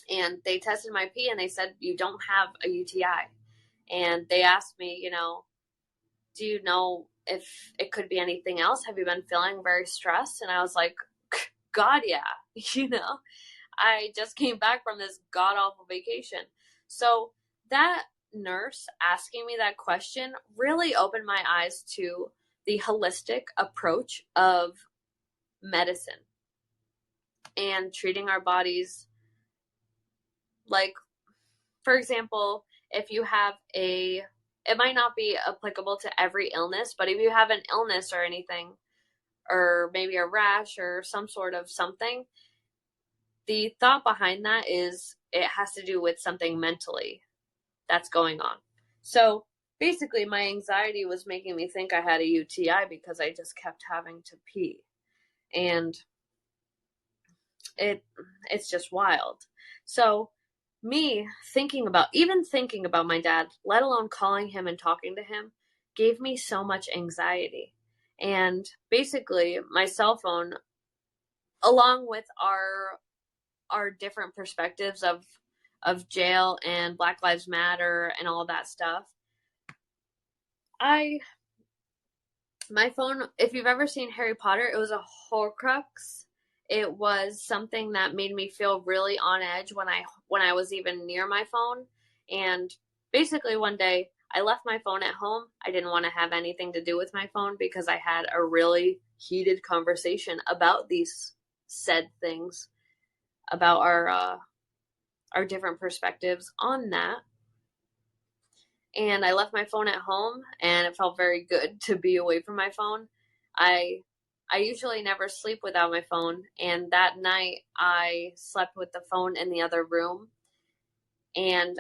And they tested my pee and they said, "You don't have a UTI." And they asked me, "Do you know if it could be anything else? Have you been feeling very stressed?" And I was like, "God, yeah." I just came back from this god-awful vacation. So that nurse asking me that question really opened my eyes to the holistic approach of medicine and treating our bodies. Like, for example, if you have a it might not be applicable to every illness, but if you have an illness or anything, or maybe a rash or some sort of something, the thought behind that is it has to do with something mentally that's going on. So basically, my anxiety was making me think I had a UTI because I just kept having to pee. And it's just wild. So me thinking about my dad, let alone calling him and talking to him, gave me so much anxiety. And basically, my cell phone, along with our different perspectives of jail and Black Lives Matter and all that stuff, my phone, if you've ever seen Harry Potter, it was a Horcrux. It was something that made me feel really on edge when I was even near my phone. And basically one day I left my phone at home. I didn't want to have anything to do with my phone because I had a really heated conversation about these said things, about our different perspectives on that. And I left my phone at home, and it felt very good to be away from my phone. I usually never sleep without my phone, and that night I slept with the phone in the other room. And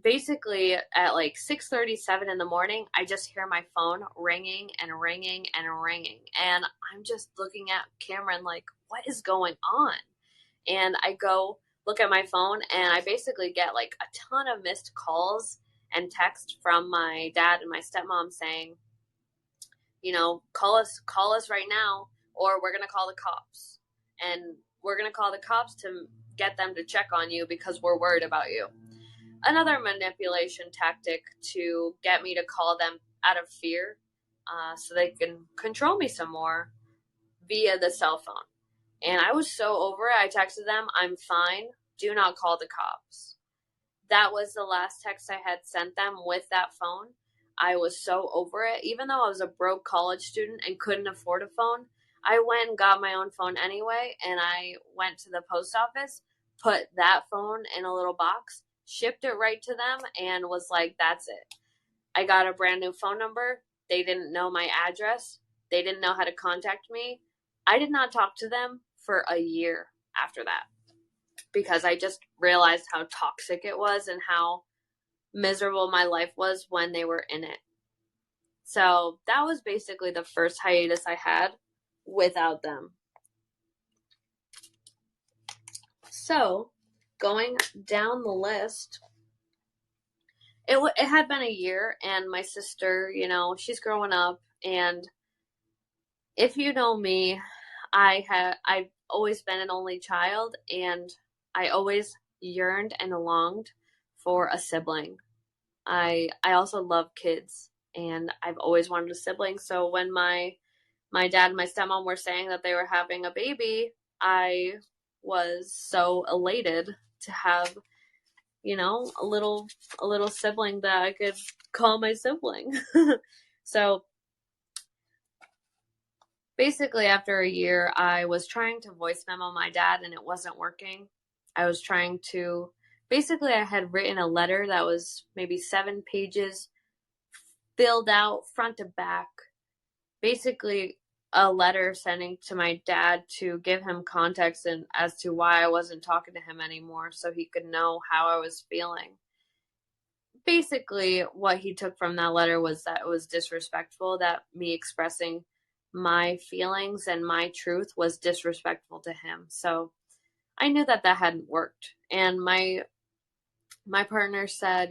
basically at like 6:37 in the morning, I just hear my phone ringing and ringing and ringing. And I'm just looking at Cameron like, what is going on? And I go look at my phone, and I basically get like a ton of missed calls and text from my dad and my stepmom saying, call us right now, or we're going to call the cops. And we're going to call the cops to get them to check on you because we're worried about you. Another manipulation tactic to get me to call them out of fear, so they can control me some more via the cell phone. And I was so over it. I texted them, I'm fine. Do not call the cops. That was the last text I had sent them with that phone. I was so over it. Even though I was a broke college student and couldn't afford a phone, I went and got my own phone anyway, and I went to the post office, put that phone in a little box, shipped it right to them, and was like, that's it. I got a brand new phone number. They didn't know my address. They didn't know how to contact me. I did not talk to them for a year after that, because I just realized how toxic it was and how miserable my life was when they were in it. So that was basically the first hiatus I had without them. So going down the list, it had been a year, and my sister, she's growing up, and if you know me, I've always been an only child, and I always yearned and longed for a sibling. I also love kids, and I've always wanted a sibling. So when my dad and my stepmom were saying that they were having a baby, I was so elated to have, a little sibling that I could call my sibling. So basically after a year, I was trying to voice memo my dad, and it wasn't working. I was trying to, basically I had written a letter that was maybe 7 pages, filled out front to back, basically a letter sending to my dad to give him context and as to why I wasn't talking to him anymore, so he could know how I was feeling. Basically what he took from that letter was that it was disrespectful, that me expressing my feelings and my truth was disrespectful to him. So I knew that hadn't worked. And my partner said,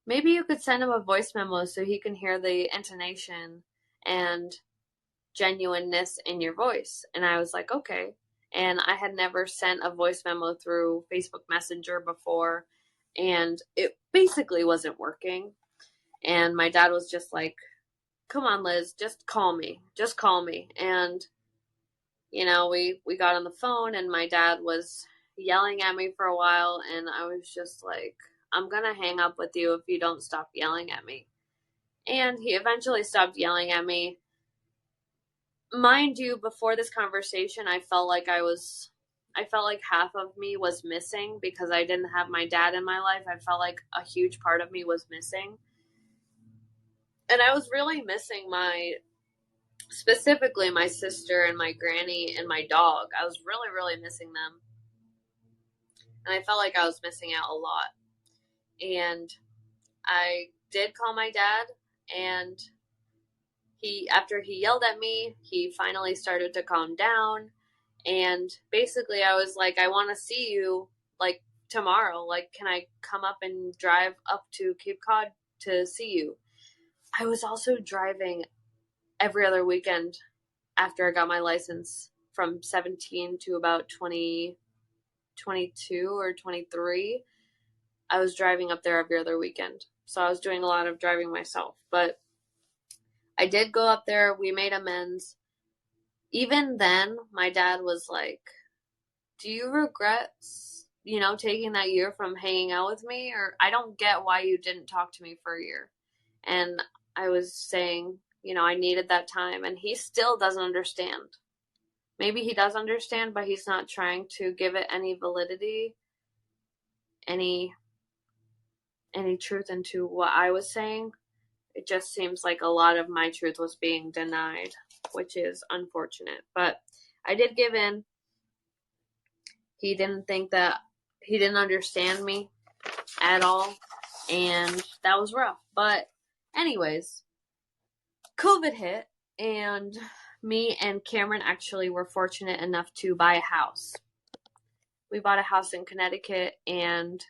maybe you could send him a voice memo so he can hear the intonation and genuineness in your voice. And I was like, okay. And I had never sent a voice memo through Facebook Messenger before, and it basically wasn't working. And my dad was just like, come on, Liz, just call me. Just call me. And we got on the phone, and my dad was yelling at me for a while, and I was just like, I'm gonna hang up with you if you don't stop yelling at me. And he eventually stopped yelling at me. Mind you, before this conversation, I felt like half of me was missing because I didn't have my dad in my life. I felt like a huge part of me was missing. And I was really missing specifically my sister and my granny and my dog. I was really, really missing them. And I felt like I was missing out a lot. And I did call my dad, and after he yelled at me, he finally started to calm down. And basically I was like, I want to see you like tomorrow. Like, can I come up and drive up to Cape Cod to see you? I was also driving every other weekend after I got my license from 17 to about 22 or 23. I was driving up there every other weekend. So I was doing a lot of driving myself. But I did go up there. We made amends. Even then, my dad was like, do you regret, taking that year from hanging out with me? Or I don't get why you didn't talk to me for a year. And I was saying, I needed that time. And he still doesn't understand. Maybe he does understand, but he's not trying to give it any validity, any truth into what I was saying. It just seems like a lot of my truth was being denied, which is unfortunate. But I did give in. He didn't understand me at all, and that was rough. But anyways, COVID hit, and me and Cameron actually were fortunate enough to buy a house. We bought a house in Connecticut, and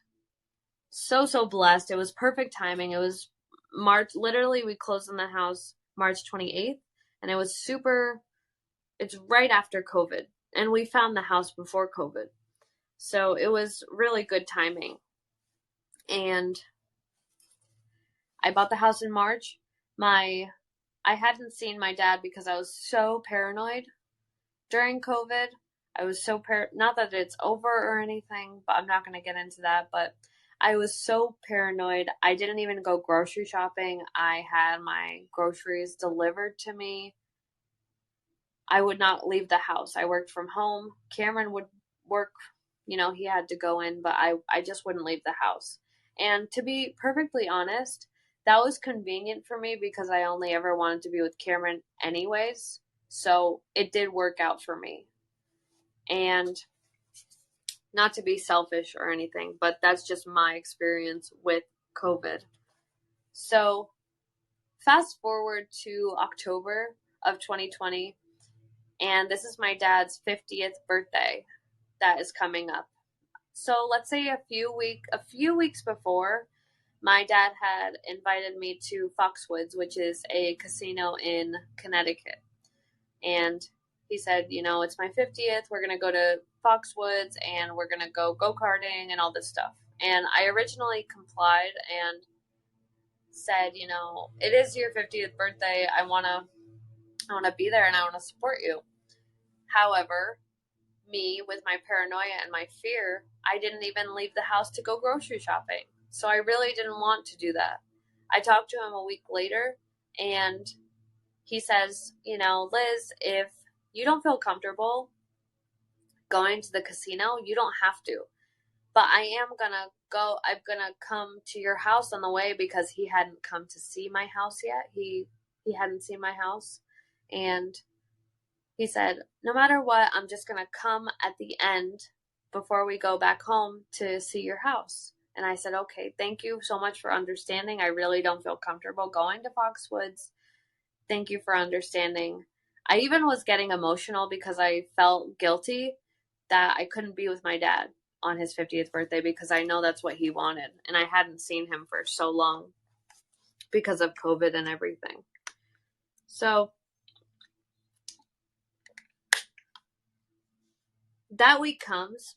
so blessed. It was perfect timing. It was March. Literally, we closed on the house March 28th, and it was it's right after COVID, and we found the house before COVID. So it was really good timing. And I bought the house in March. I hadn't seen my dad because I was so paranoid during COVID. I was so not that it's over or anything, but I'm not going to get into that. But I was so paranoid. I didn't even go grocery shopping. I had my groceries delivered to me. I would not leave the house. I worked from home. Cameron would work, he had to go in, but I just wouldn't leave the house. And to be perfectly honest, that was convenient for me because I only ever wanted to be with Cameron anyways. So it did work out for me. And not to be selfish or anything, but that's just my experience with COVID. So fast forward to October of 2020, and this is my dad's 50th birthday that is coming up. So let's say a few weeks before, my dad had invited me to Foxwoods, which is a casino in Connecticut. And he said, it's my 50th. We're going to go to Foxwoods and we're going to go go-karting and all this stuff. And I originally complied and said, it is your 50th birthday. I want to be there and I want to support you. However, me with my paranoia and my fear, I didn't even leave the house to go grocery shopping. So I really didn't want to do that. I talked to him a week later and he says, Liz, if you don't feel comfortable going to the casino, you don't have to. But I am going to go. I'm going to come to your house on the way because he hadn't come to see my house yet. He hadn't seen my house. And he said, no matter what, I'm just going to come at the end before we go back home to see your house. And I said, okay, thank you so much for understanding. I really don't feel comfortable going to Foxwoods. Thank you for understanding. I even was getting emotional because I felt guilty that I couldn't be with my dad on his 50th birthday because I know that's what he wanted. And I hadn't seen him for so long because of COVID and everything. So that week comes.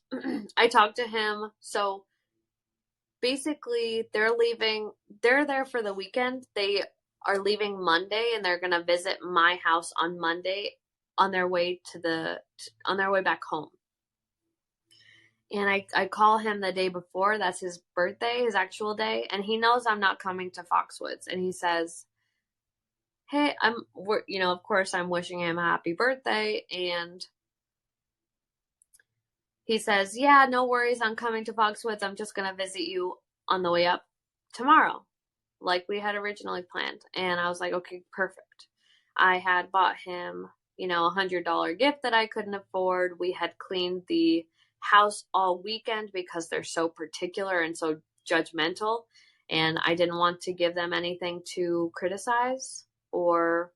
I talked to him. So basically they're there for the weekend. They are leaving Monday and they're going to visit my house on Monday on their way back home. And I call him the day before. That's his birthday, his actual day. And he knows I'm not coming to Foxwoods. And he says, hey, of course I'm wishing him a happy birthday. And he says, yeah, no worries. I'm coming to Foxwoods. I'm just going to visit you on the way up tomorrow. like we had originally planned. And I was like, okay, perfect. I had bought him, $100 gift that I couldn't afford. We had cleaned the house all weekend because they're so particular and so judgmental. And I didn't want to give them anything to criticize or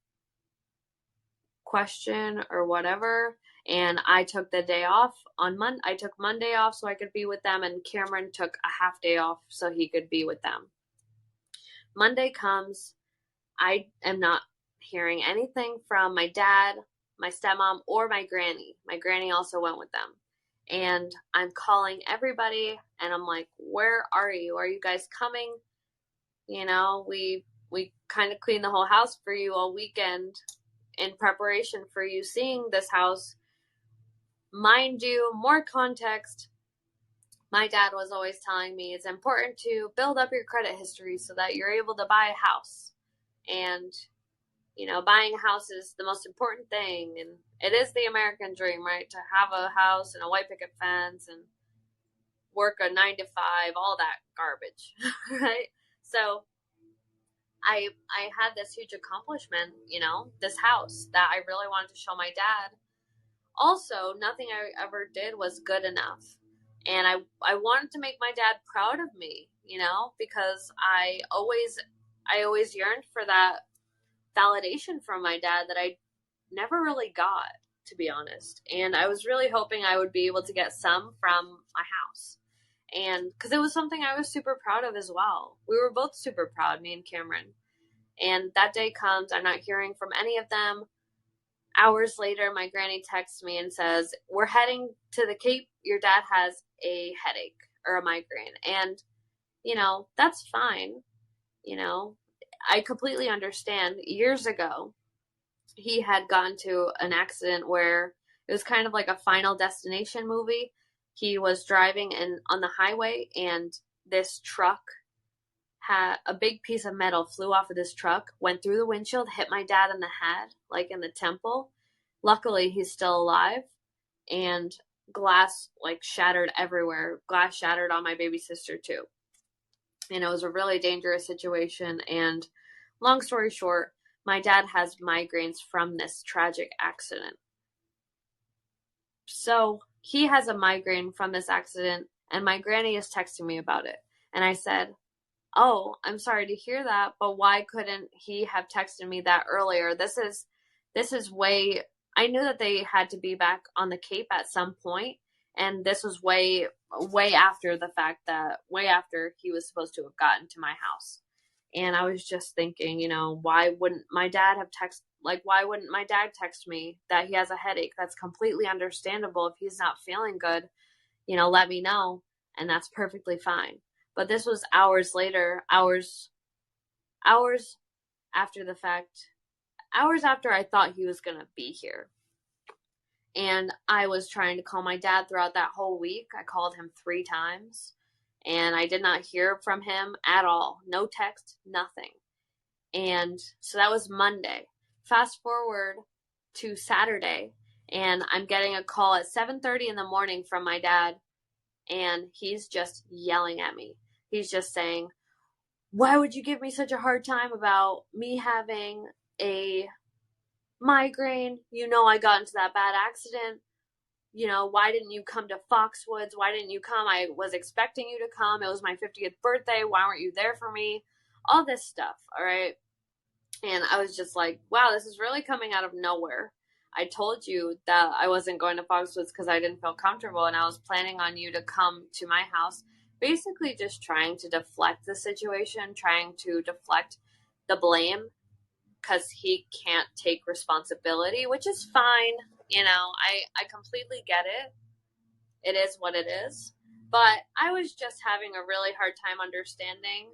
question or whatever. And I took the day off on Monday. I took Monday off so I could be with them, and Cameron took a half day off so he could be with them. Monday comes. I am not hearing anything from my dad, my stepmom, or my granny. My granny also went with them. And I'm calling everybody and I'm like, where are you? Are you guys coming? We kind of cleaned the whole house for you all weekend in preparation for you seeing this house. Mind you, more context, my dad was always telling me it's important to build up your credit history so that you're able to buy a house. And, buying a house is the most important thing. And it is the American dream, right? To have a house and a white picket fence and work a 9 to 5, all that garbage, right? So I had this huge accomplishment, this house that I really wanted to show my dad. Also, nothing I ever did was good enough. And I wanted to make my dad proud of me, because I always yearned for that validation from my dad that I never really got, to be honest. And I was really hoping I would be able to get some from my house. And because it was something I was super proud of as well. We were both super proud, me and Cameron. And that day comes, I'm not hearing from any of them. Hours later, my granny texts me and says, we're heading to the Cape. Your dad has a headache or a migraine. And, that's fine. I completely understand. Years ago, he had gotten to an accident where it was kind of like a Final Destination movie. He was driving on the highway, and this truck had a big piece of metal flew off of this truck, went through the windshield, hit my dad in the head, like in the temple. Luckily, he's still alive, and glass shattered everywhere. Glass shattered on my baby sister too. And it was a really dangerous situation. And long story short, my dad has migraines from this tragic accident. So he has a migraine from this accident, and my granny is texting me about it. And I said, oh, I'm sorry to hear that, but why couldn't he have texted me that earlier? This is way, I knew that they had to be back on the Cape at some point, and this was way after the fact that, way after he was supposed to have gotten to my house. And I was just thinking, why wouldn't my dad text me that he has a headache? That's completely understandable. If he's not feeling good, let me know, and that's perfectly fine. But this was hours later, hours after the fact, hours after I thought he was going to be here. And I was trying to call my dad throughout that whole week. I called him 3 times, and I did not hear from him at all. No text, nothing. And so that was Monday. Fast forward to Saturday, and I'm getting a call at 7:30 in the morning from my dad, and he's just yelling at me. He's just saying, why would you give me such a hard time about me having a migraine? I got into that bad accident. Why didn't you come to Foxwoods? Why didn't you come? I was expecting you to come. It was my 50th birthday. Why weren't you there for me? All this stuff, all right? And I was just like, wow, this is really coming out of nowhere. I told you that I wasn't going to Foxwoods because I didn't feel comfortable, and I was planning on you to come to my house, basically just trying to deflect the situation, trying to deflect the blame because he can't take responsibility, which is fine. I completely get it. It is what it is. But I was just having a really hard time understanding.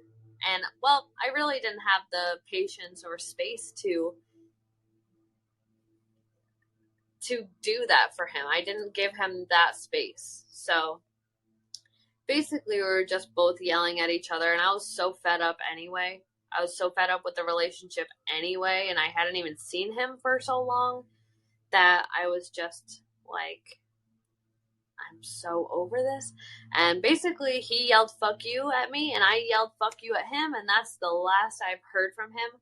And, well, I really didn't have the patience or space to do that for him. I didn't give him that space. So basically we were just both yelling at each other, and I was so fed up anyway. I was so fed up with the relationship anyway, and I hadn't even seen him for so long that I was just like, I'm so over this. And basically, he yelled fuck you at me, and I yelled fuck you at him, and that's the last I've heard from him.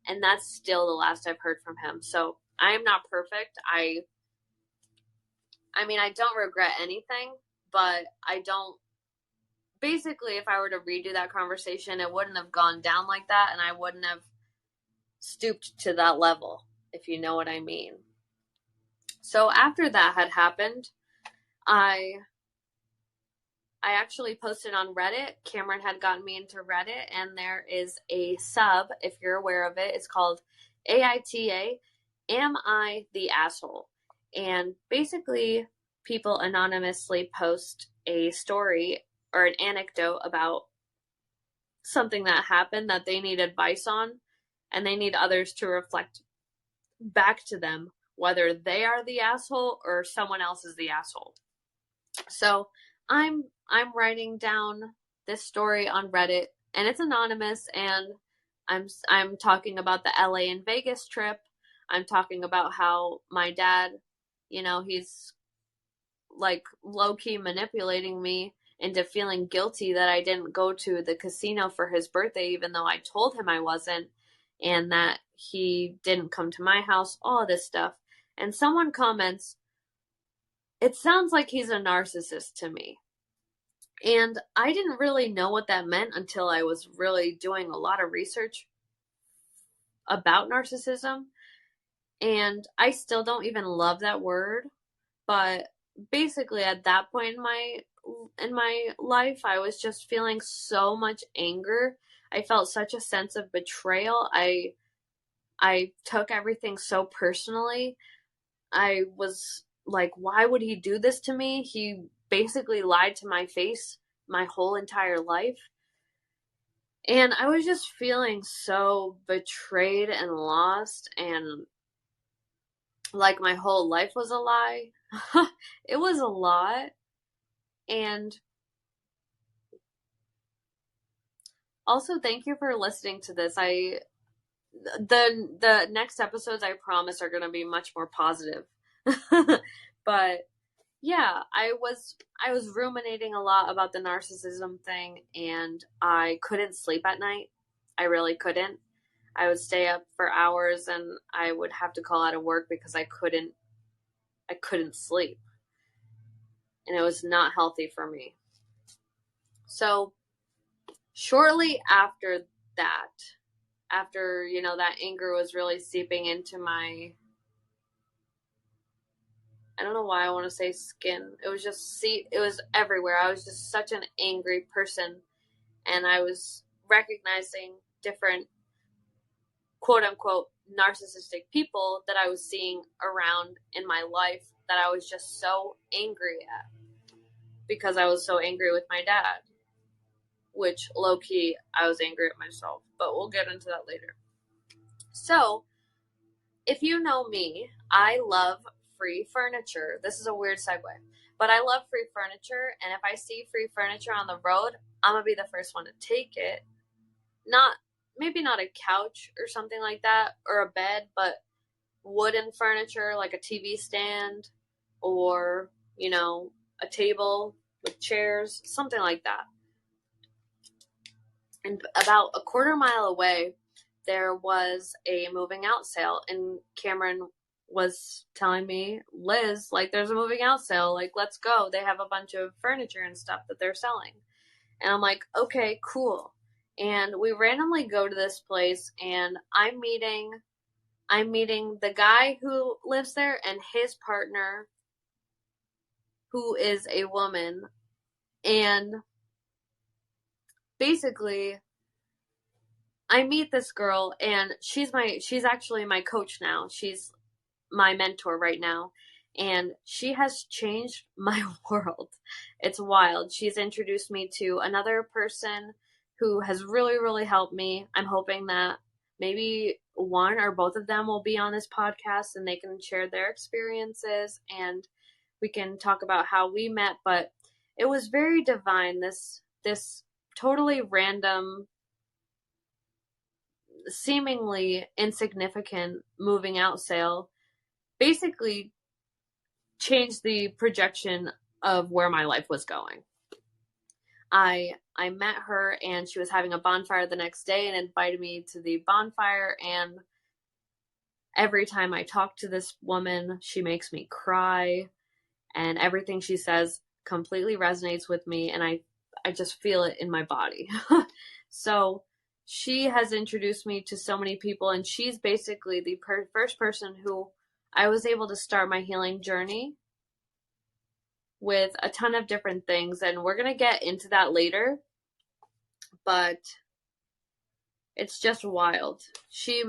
And that's still the last I've heard from him. So I am not perfect. I mean, I don't regret anything, but I don't. Basically, if I were to redo that conversation, it wouldn't have gone down like that, and I wouldn't have stooped to that level, if you know what I mean. So after that had happened, I actually posted on Reddit. Cameron had gotten me into Reddit, and there is a sub, if you're aware of it. It's called AITA, Am I the Asshole? And basically, people anonymously post a story or an anecdote about something that happened that they need advice on, and they need others to reflect back to them whether they are the asshole or someone else is the asshole. So I'm writing down this story on Reddit, and it's anonymous, and I'm talking about the LA and Vegas trip. I'm talking about how my dad, he's like low-key manipulating me into feeling guilty that I didn't go to the casino for his birthday, even though I told him I wasn't, and that he didn't come to my house, all this stuff. And someone comments, it sounds like he's a narcissist to me. And I didn't really know what that meant until I was really doing a lot of research about narcissism. And I still don't even love that word, but basically at that point in my life, I was just feeling so much anger. I felt such a sense of betrayal. I took everything so personally. I was like, why would he do this to me? He basically lied to my face my whole entire life. And I was just feeling so betrayed and lost, and like my whole life was a lie. It was a lot. And also, thank you for listening to this. The next episodes, I promise, are going to be much more positive. But yeah, I was ruminating a lot about the narcissism thing, and I couldn't sleep at night. I really couldn't. I would stay up for hours, and I would have to call out of work because I couldn't sleep. And it was not healthy for me. So shortly after that, after, that anger was really seeping into my, I don't know why I want to say skin. It was just, it was everywhere. I was just such an angry person, and I was recognizing different quote unquote narcissistic people that I was seeing around in my life that I was just so angry at because I was so angry with my dad, which low key I was angry at myself, but we'll get into that later. So if you know me, I love free furniture. This is a weird segue, but I love free furniture, and if I see free furniture on the road, I'm gonna be the first one to take it. Maybe not a couch or something like that, or a bed, but wooden furniture like a TV stand, or a table with chairs, something like that. And about a quarter mile away, there was a moving out sale, and Cameron was telling me, Liz, like, there's a moving out sale, like, let's go. They have a bunch of furniture and stuff that they're selling. And I'm like, okay, cool. And we randomly go to this place, and I'm meeting the guy who lives there and his partner, who is a woman. And basically, I meet this girl, and she's actually my coach now. She's my mentor right now, and she has changed my world. It's wild. She's introduced me to another person who has really, really helped me. I'm hoping that maybe one or both of them will be on this podcast, and they can share their experiences, and we can talk about how we met. But it was very divine, this totally random, seemingly insignificant moving out sale basically changed the projection of where my life was going. I met her and she was having a bonfire the next day and invited me to the bonfire, and every time I talk to this woman, she makes me cry, and everything she says completely resonates with me, and I just feel it in my body. So she has introduced me to so many people, and she's basically the first person who I was able to start my healing journey with a ton of different things, and we're going to get into that later, but it's just wild. She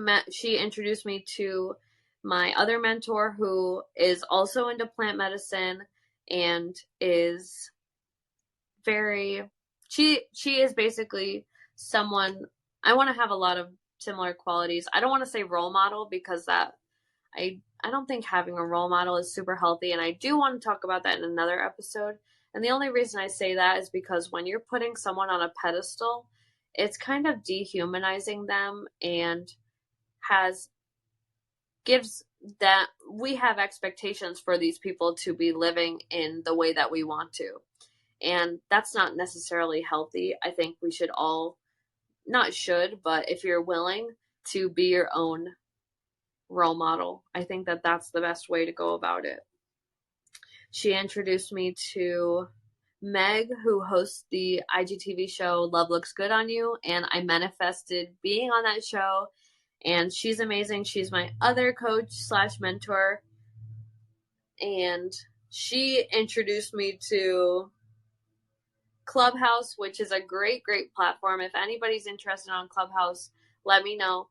introduced me to my other mentor, who is also into plant medicine and is she is basically someone I want to have a lot of similar qualities. I don't want to say role model, because that I don't think having a role model is super healthy, and I do want to talk about that in another episode. And the only reason I say that is because when you're putting someone on a pedestal, it's kind of dehumanizing them, and gives that we have expectations for these people to be living in the way that we want to. And that's not necessarily healthy. I think we should all, not should, but if you're willing to be your own role model, I think that that's the best way to go about it. She introduced me to Meg, who hosts the IGTV show Love Looks Good on You, and I manifested being on that show, and she's amazing. She's my other coach / mentor, and she introduced me to Clubhouse, which is a great platform. If anybody's interested on Clubhouse, let me know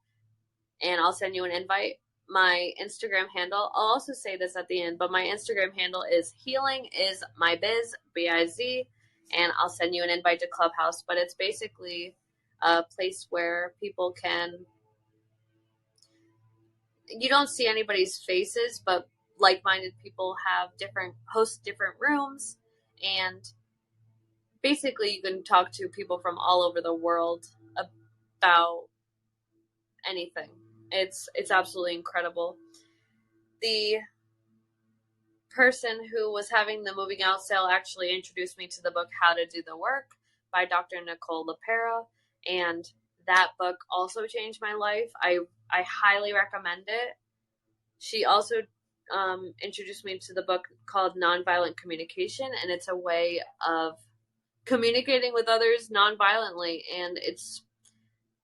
and I'll send you an invite. My Instagram handle, I'll also say this at the end, but my Instagram handle is healingismybiz, B-I-Z, and I'll send you an invite to Clubhouse. But it's basically a place where people you don't see anybody's faces, but like-minded people host different rooms, and basically you can talk to people from all over the world about anything. It's absolutely incredible. The person who was having the moving out sale actually introduced me to the book How to Do the Work by Dr. Nicole LePera, and that book also changed my life. I highly recommend it. She also introduced me to the book called Nonviolent Communication, and it's a way of communicating with others nonviolently, and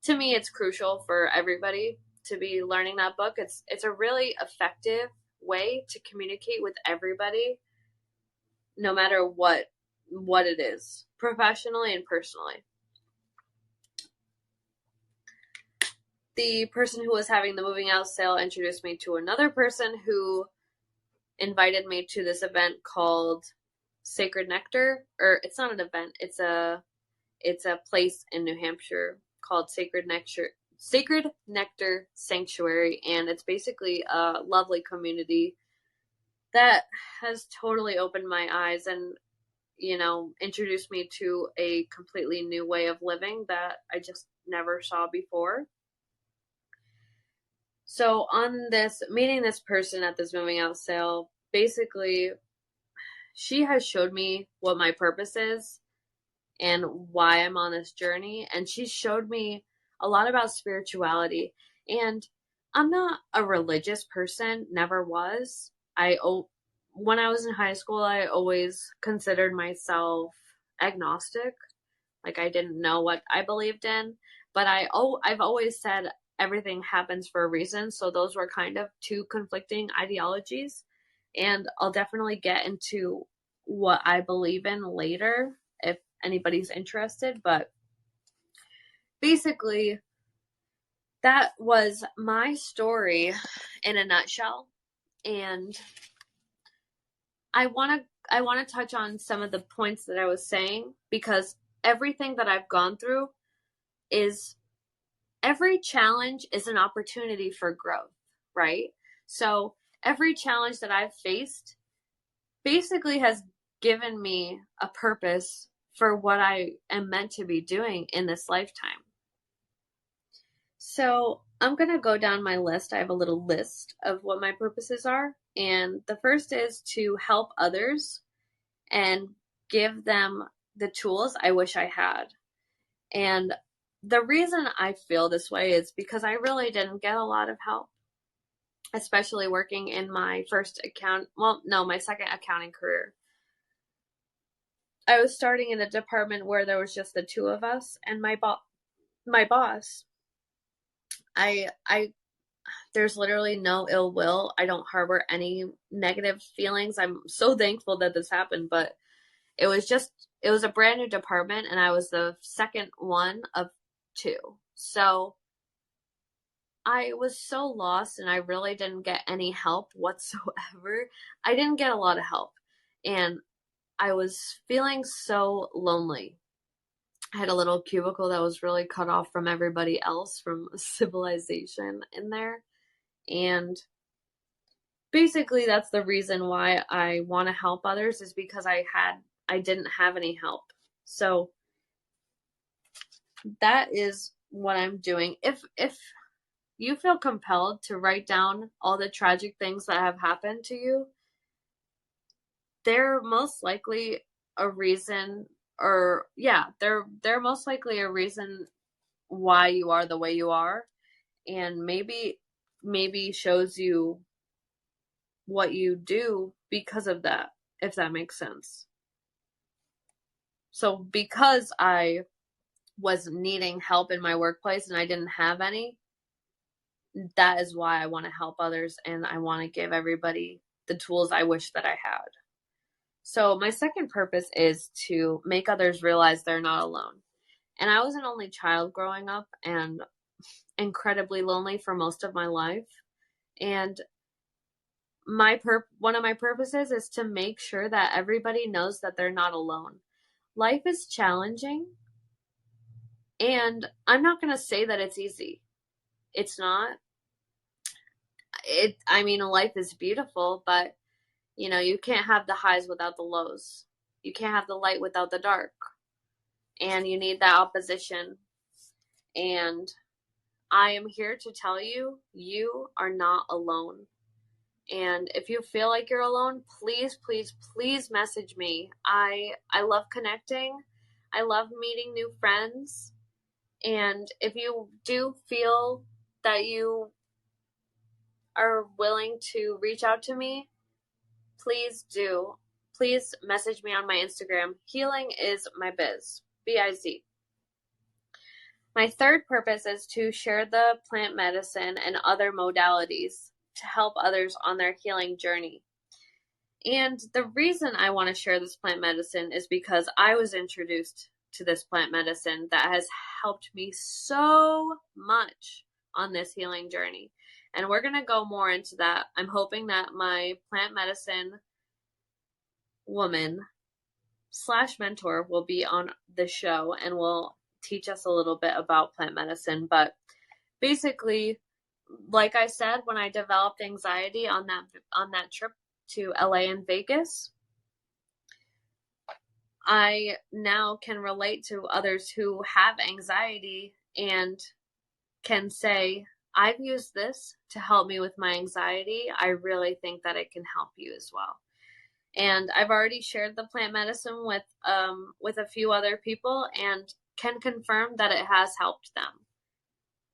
to me it's crucial for everybody to be learning that book. It's a really effective way to communicate with everybody, no matter what it is, professionally and personally. The person who was having the moving out sale introduced me to another person who invited me to this event called Sacred Nectar, or it's not an event, it's a place in New Hampshire called Sacred Nectar Sanctuary, and it's basically a lovely community that has totally opened my eyes and, introduced me to a completely new way of living that I just never saw before. So on meeting this person at this moving out sale, basically she has showed me what my purpose is and why I'm on this journey, and she showed me a lot about spirituality. And I'm not a religious person, never was. When I was in high school, I always considered myself agnostic. Like, I didn't know what I believed in, but I've always said everything happens for a reason. So those were kind of two conflicting ideologies, and I'll definitely get into what I believe in later if anybody's interested. But basically, that was my story in a nutshell, and I want to touch on some of the points that I was saying, because everything that I've gone through every challenge is an opportunity for growth, right? So every challenge that I've faced basically has given me a purpose for what I am meant to be doing in this lifetime. So I'm going to go down my list. I have a little list of what my purposes are. And the first is to help others and give them the tools I wish I had. And the reason I feel this way is because I really didn't get a lot of help, especially working in my my second accounting career. I was starting in a department where there was just the two of us, and my boss, I there's literally no ill will. I don't harbor any negative feelings. I'm so thankful that this happened, but it was a brand new department, and I was the second one of two. So I was so lost, and I really didn't get any help whatsoever. I didn't get a lot of help, and I was feeling so lonely. I had a little cubicle that was really cut off from everybody else, from civilization in there. And basically that's the reason why I want to help others, is because I didn't have any help. So that is what I'm doing. If you feel compelled to write down all the tragic things that have happened to you, they're most likely a reason, or yeah, they're most likely a reason why you are the way you are, and maybe shows you what you do because of that, if that makes sense. So because I was needing help in my workplace and I didn't have any, that is why I want to help others, and I want to give everybody the tools I wish that I had. So my second purpose is to make others realize they're not alone. And I was an only child growing up and incredibly lonely for most of my life. And one of my purposes is to make sure that everybody knows that they're not alone. Life is challenging, and I'm not going to say that it's easy. It's not. Life is beautiful, but you can't have the highs without the lows. You can't have the light without the dark. And you need that opposition. And I am here to tell you, you are not alone. And if you feel like you're alone, please, please, please message me. I love connecting. I love meeting new friends. And if you do feel that you are willing to reach out to me, please do. Please message me on my Instagram. Healing is my biz. B-I-Z. My third purpose is to share the plant medicine and other modalities to help others on their healing journey. And the reason I want to share this plant medicine is because I was introduced to this plant medicine that has helped me so much on this healing journey. And we're going to go more into that. I'm hoping that my plant medicine woman / mentor will be on the show and will teach us a little bit about plant medicine. But basically, like I said, when I developed anxiety on that trip to LA and Vegas, I now can relate to others who have anxiety and can say, I've used this to help me with my anxiety. I really think that it can help you as well. And I've already shared the plant medicine with a few other people and can confirm that it has helped them.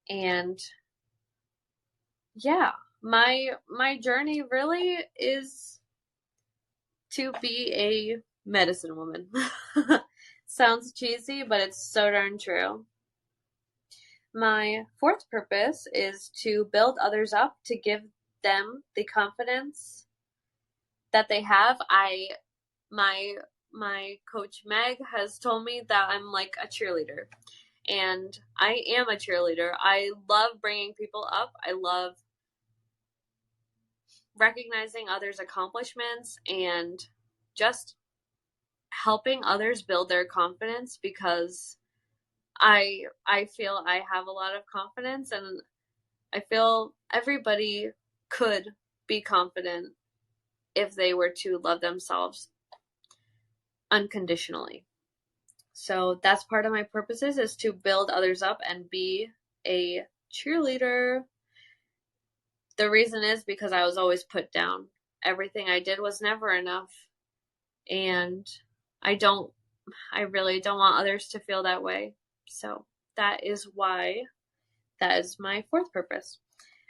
And yeah, my journey really is to be a medicine woman. Sounds cheesy, but it's so darn true. My fourth purpose is to build others up, to give them the confidence that they have. My coach Meg has told me that I'm like a cheerleader, and I am a cheerleader. I love bringing people up. I love recognizing others' accomplishments and just helping others build their confidence, because I feel I have a lot of confidence, and I feel everybody could be confident if they were to love themselves unconditionally. So that's part of my purposes, is to build others up and be a cheerleader. The reason is because I was always put down. everything I did was never enough. And I really don't want others to feel that way. So that is why that is my fourth purpose.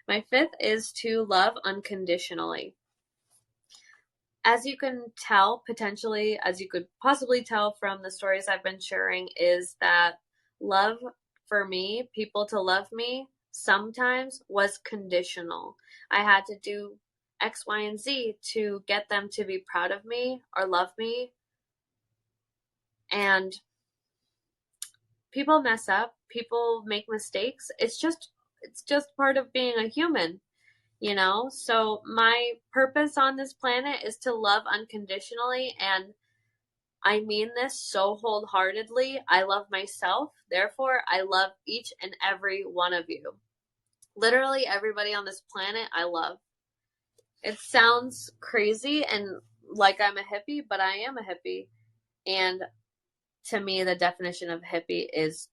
My fifth is to love unconditionally. As you can tell, potentially, as you could possibly tell from the stories I've been sharing, is that love for me, people to love me, sometimes was conditional. I had to do X, Y, and Z to get them to be proud of me or love me. And people mess up, people make mistakes. It's just part of being a human. So my purpose on this planet is to love unconditionally, and I mean this so wholeheartedly. I love myself, therefore I love each and every one of you. Literally everybody on this planet I love. It sounds crazy and like I'm a hippie, but I am a hippie. And to me, the definition of hippie is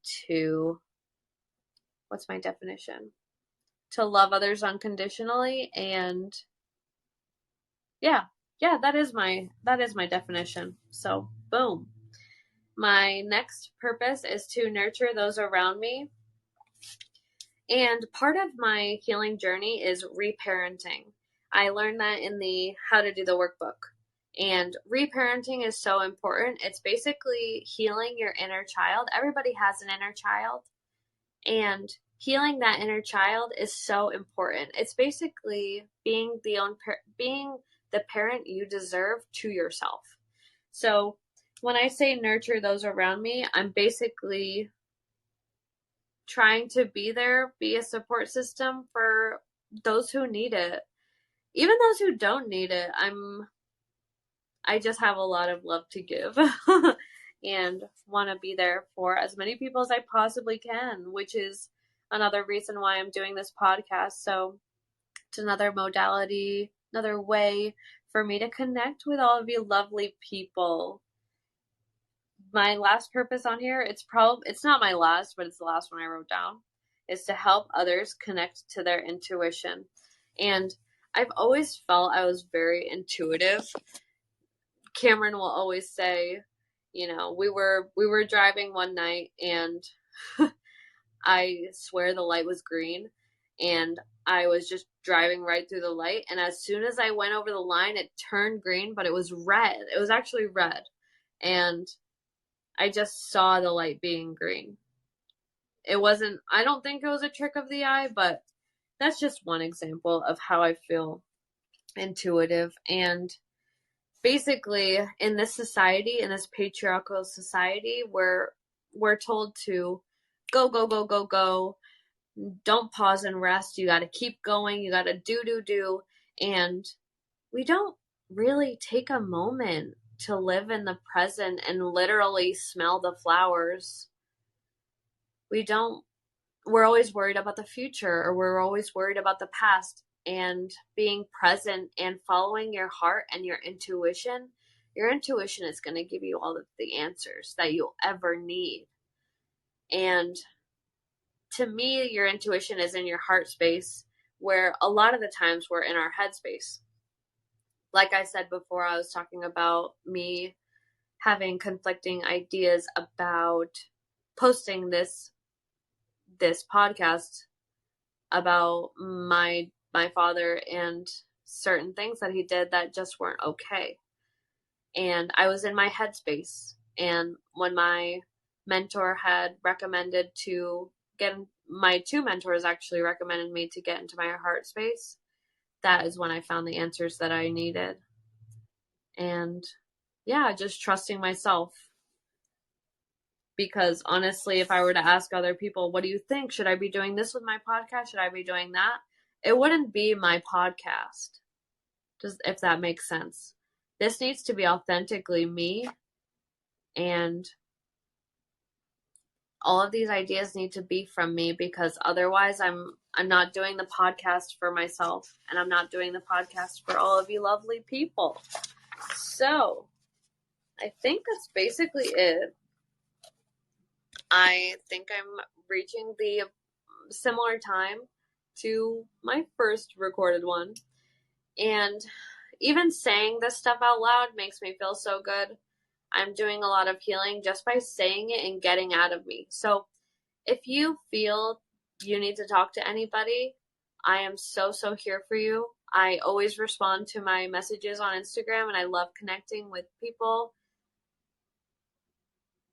what's my definition? To love others unconditionally. And yeah, that is my definition. So boom. My next purpose is to nurture those around me. And part of my healing journey is reparenting. I learned that in the How to Do the Workbook. And reparenting is so important. It's basically healing your inner child. Everybody has an inner child. And healing that inner child is so important. It's basically being the parent you deserve to yourself. So when I say nurture those around me, I'm basically trying to be a support system for those who need it. Even those who don't need it, I just have a lot of love to give and want to be there for as many people as I possibly can, which is another reason why I'm doing this podcast. So it's another modality, another way for me to connect with all of you lovely people. My last purpose on here, it's not my last, but it's the last one I wrote down, is to help others connect to their intuition. And I've always felt I was very intuitive. Cameron will always say, we were driving one night and I swear the light was green and I was just driving right through the light, and as soon as I went over the line it turned green, but it was red. It was actually red. And I just saw the light being green. I don't think it was a trick of the eye, but that's just one example of how I feel intuitive. And basically, in this society, in this patriarchal society, where we're told to go, go, go, go, go, don't pause and rest, you got to keep going, you got to do, and we don't really take a moment to live in the present and literally smell the flowers. We're always worried about the future, or we're always worried about the past. And being present and following your heart and your intuition is going to give you all of the answers that you'll ever need. And to me, your intuition is in your heart space, where a lot of the times we're in our head space. Like I said before, I was talking about me having conflicting ideas about posting this podcast about my father and certain things that he did that just weren't okay. And I was in my headspace. And when my mentor had recommended my two mentors actually recommended me to get into my heart space, that is when I found the answers that I needed. And yeah, just trusting myself. Because honestly, if I were to ask other people, what do you think? Should I be doing this with my podcast? Should I be doing that? It wouldn't be my podcast. Just if that makes sense. This needs to be authentically me, and all of these ideas need to be from me, because otherwise I'm not doing the podcast for myself, and I'm not doing the podcast for all of you lovely people. So I think that's basically it. I think I'm reaching the similar time to my first recorded one. And even saying this stuff out loud makes me feel so good. I'm doing a lot of healing just by saying it and getting out of me. So if you feel you need to talk to anybody, I am so, so here for you. I always respond to my messages on Instagram and I love connecting with people,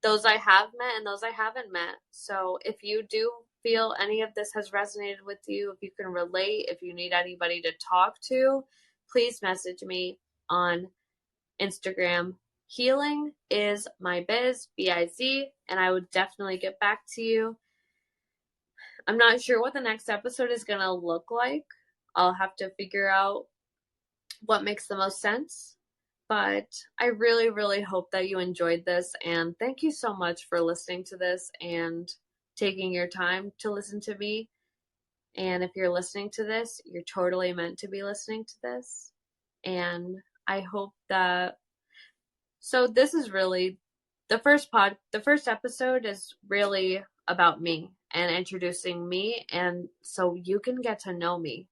those I have met and those I haven't met. So if you do feel any of this has resonated with you, if you can relate, if you need anybody to talk to, please message me on Instagram. Healing is my biz, B-I-Z, and I would definitely get back to you. I'm not sure what the next episode is going to look like. I'll have to figure out what makes the most sense. But I really, really hope that you enjoyed this. And thank you so much for listening to this and taking your time to listen to me. And if you're listening to this, you're totally meant to be listening to this. And I hope that. So this is really the first episode is really about me and introducing me, and so you can get to know me.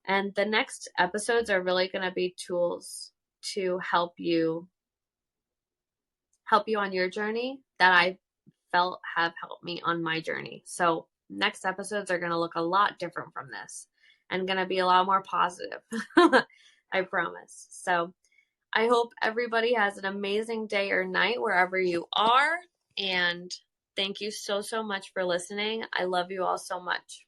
And the next episodes are really going to be tools to help you on your journey that I felt have helped me on my journey. So next episodes are going to look a lot different from this and going to be a lot more positive. I promise. So I hope everybody has an amazing day or night wherever you are. And thank you so, so much for listening. I love you all so much.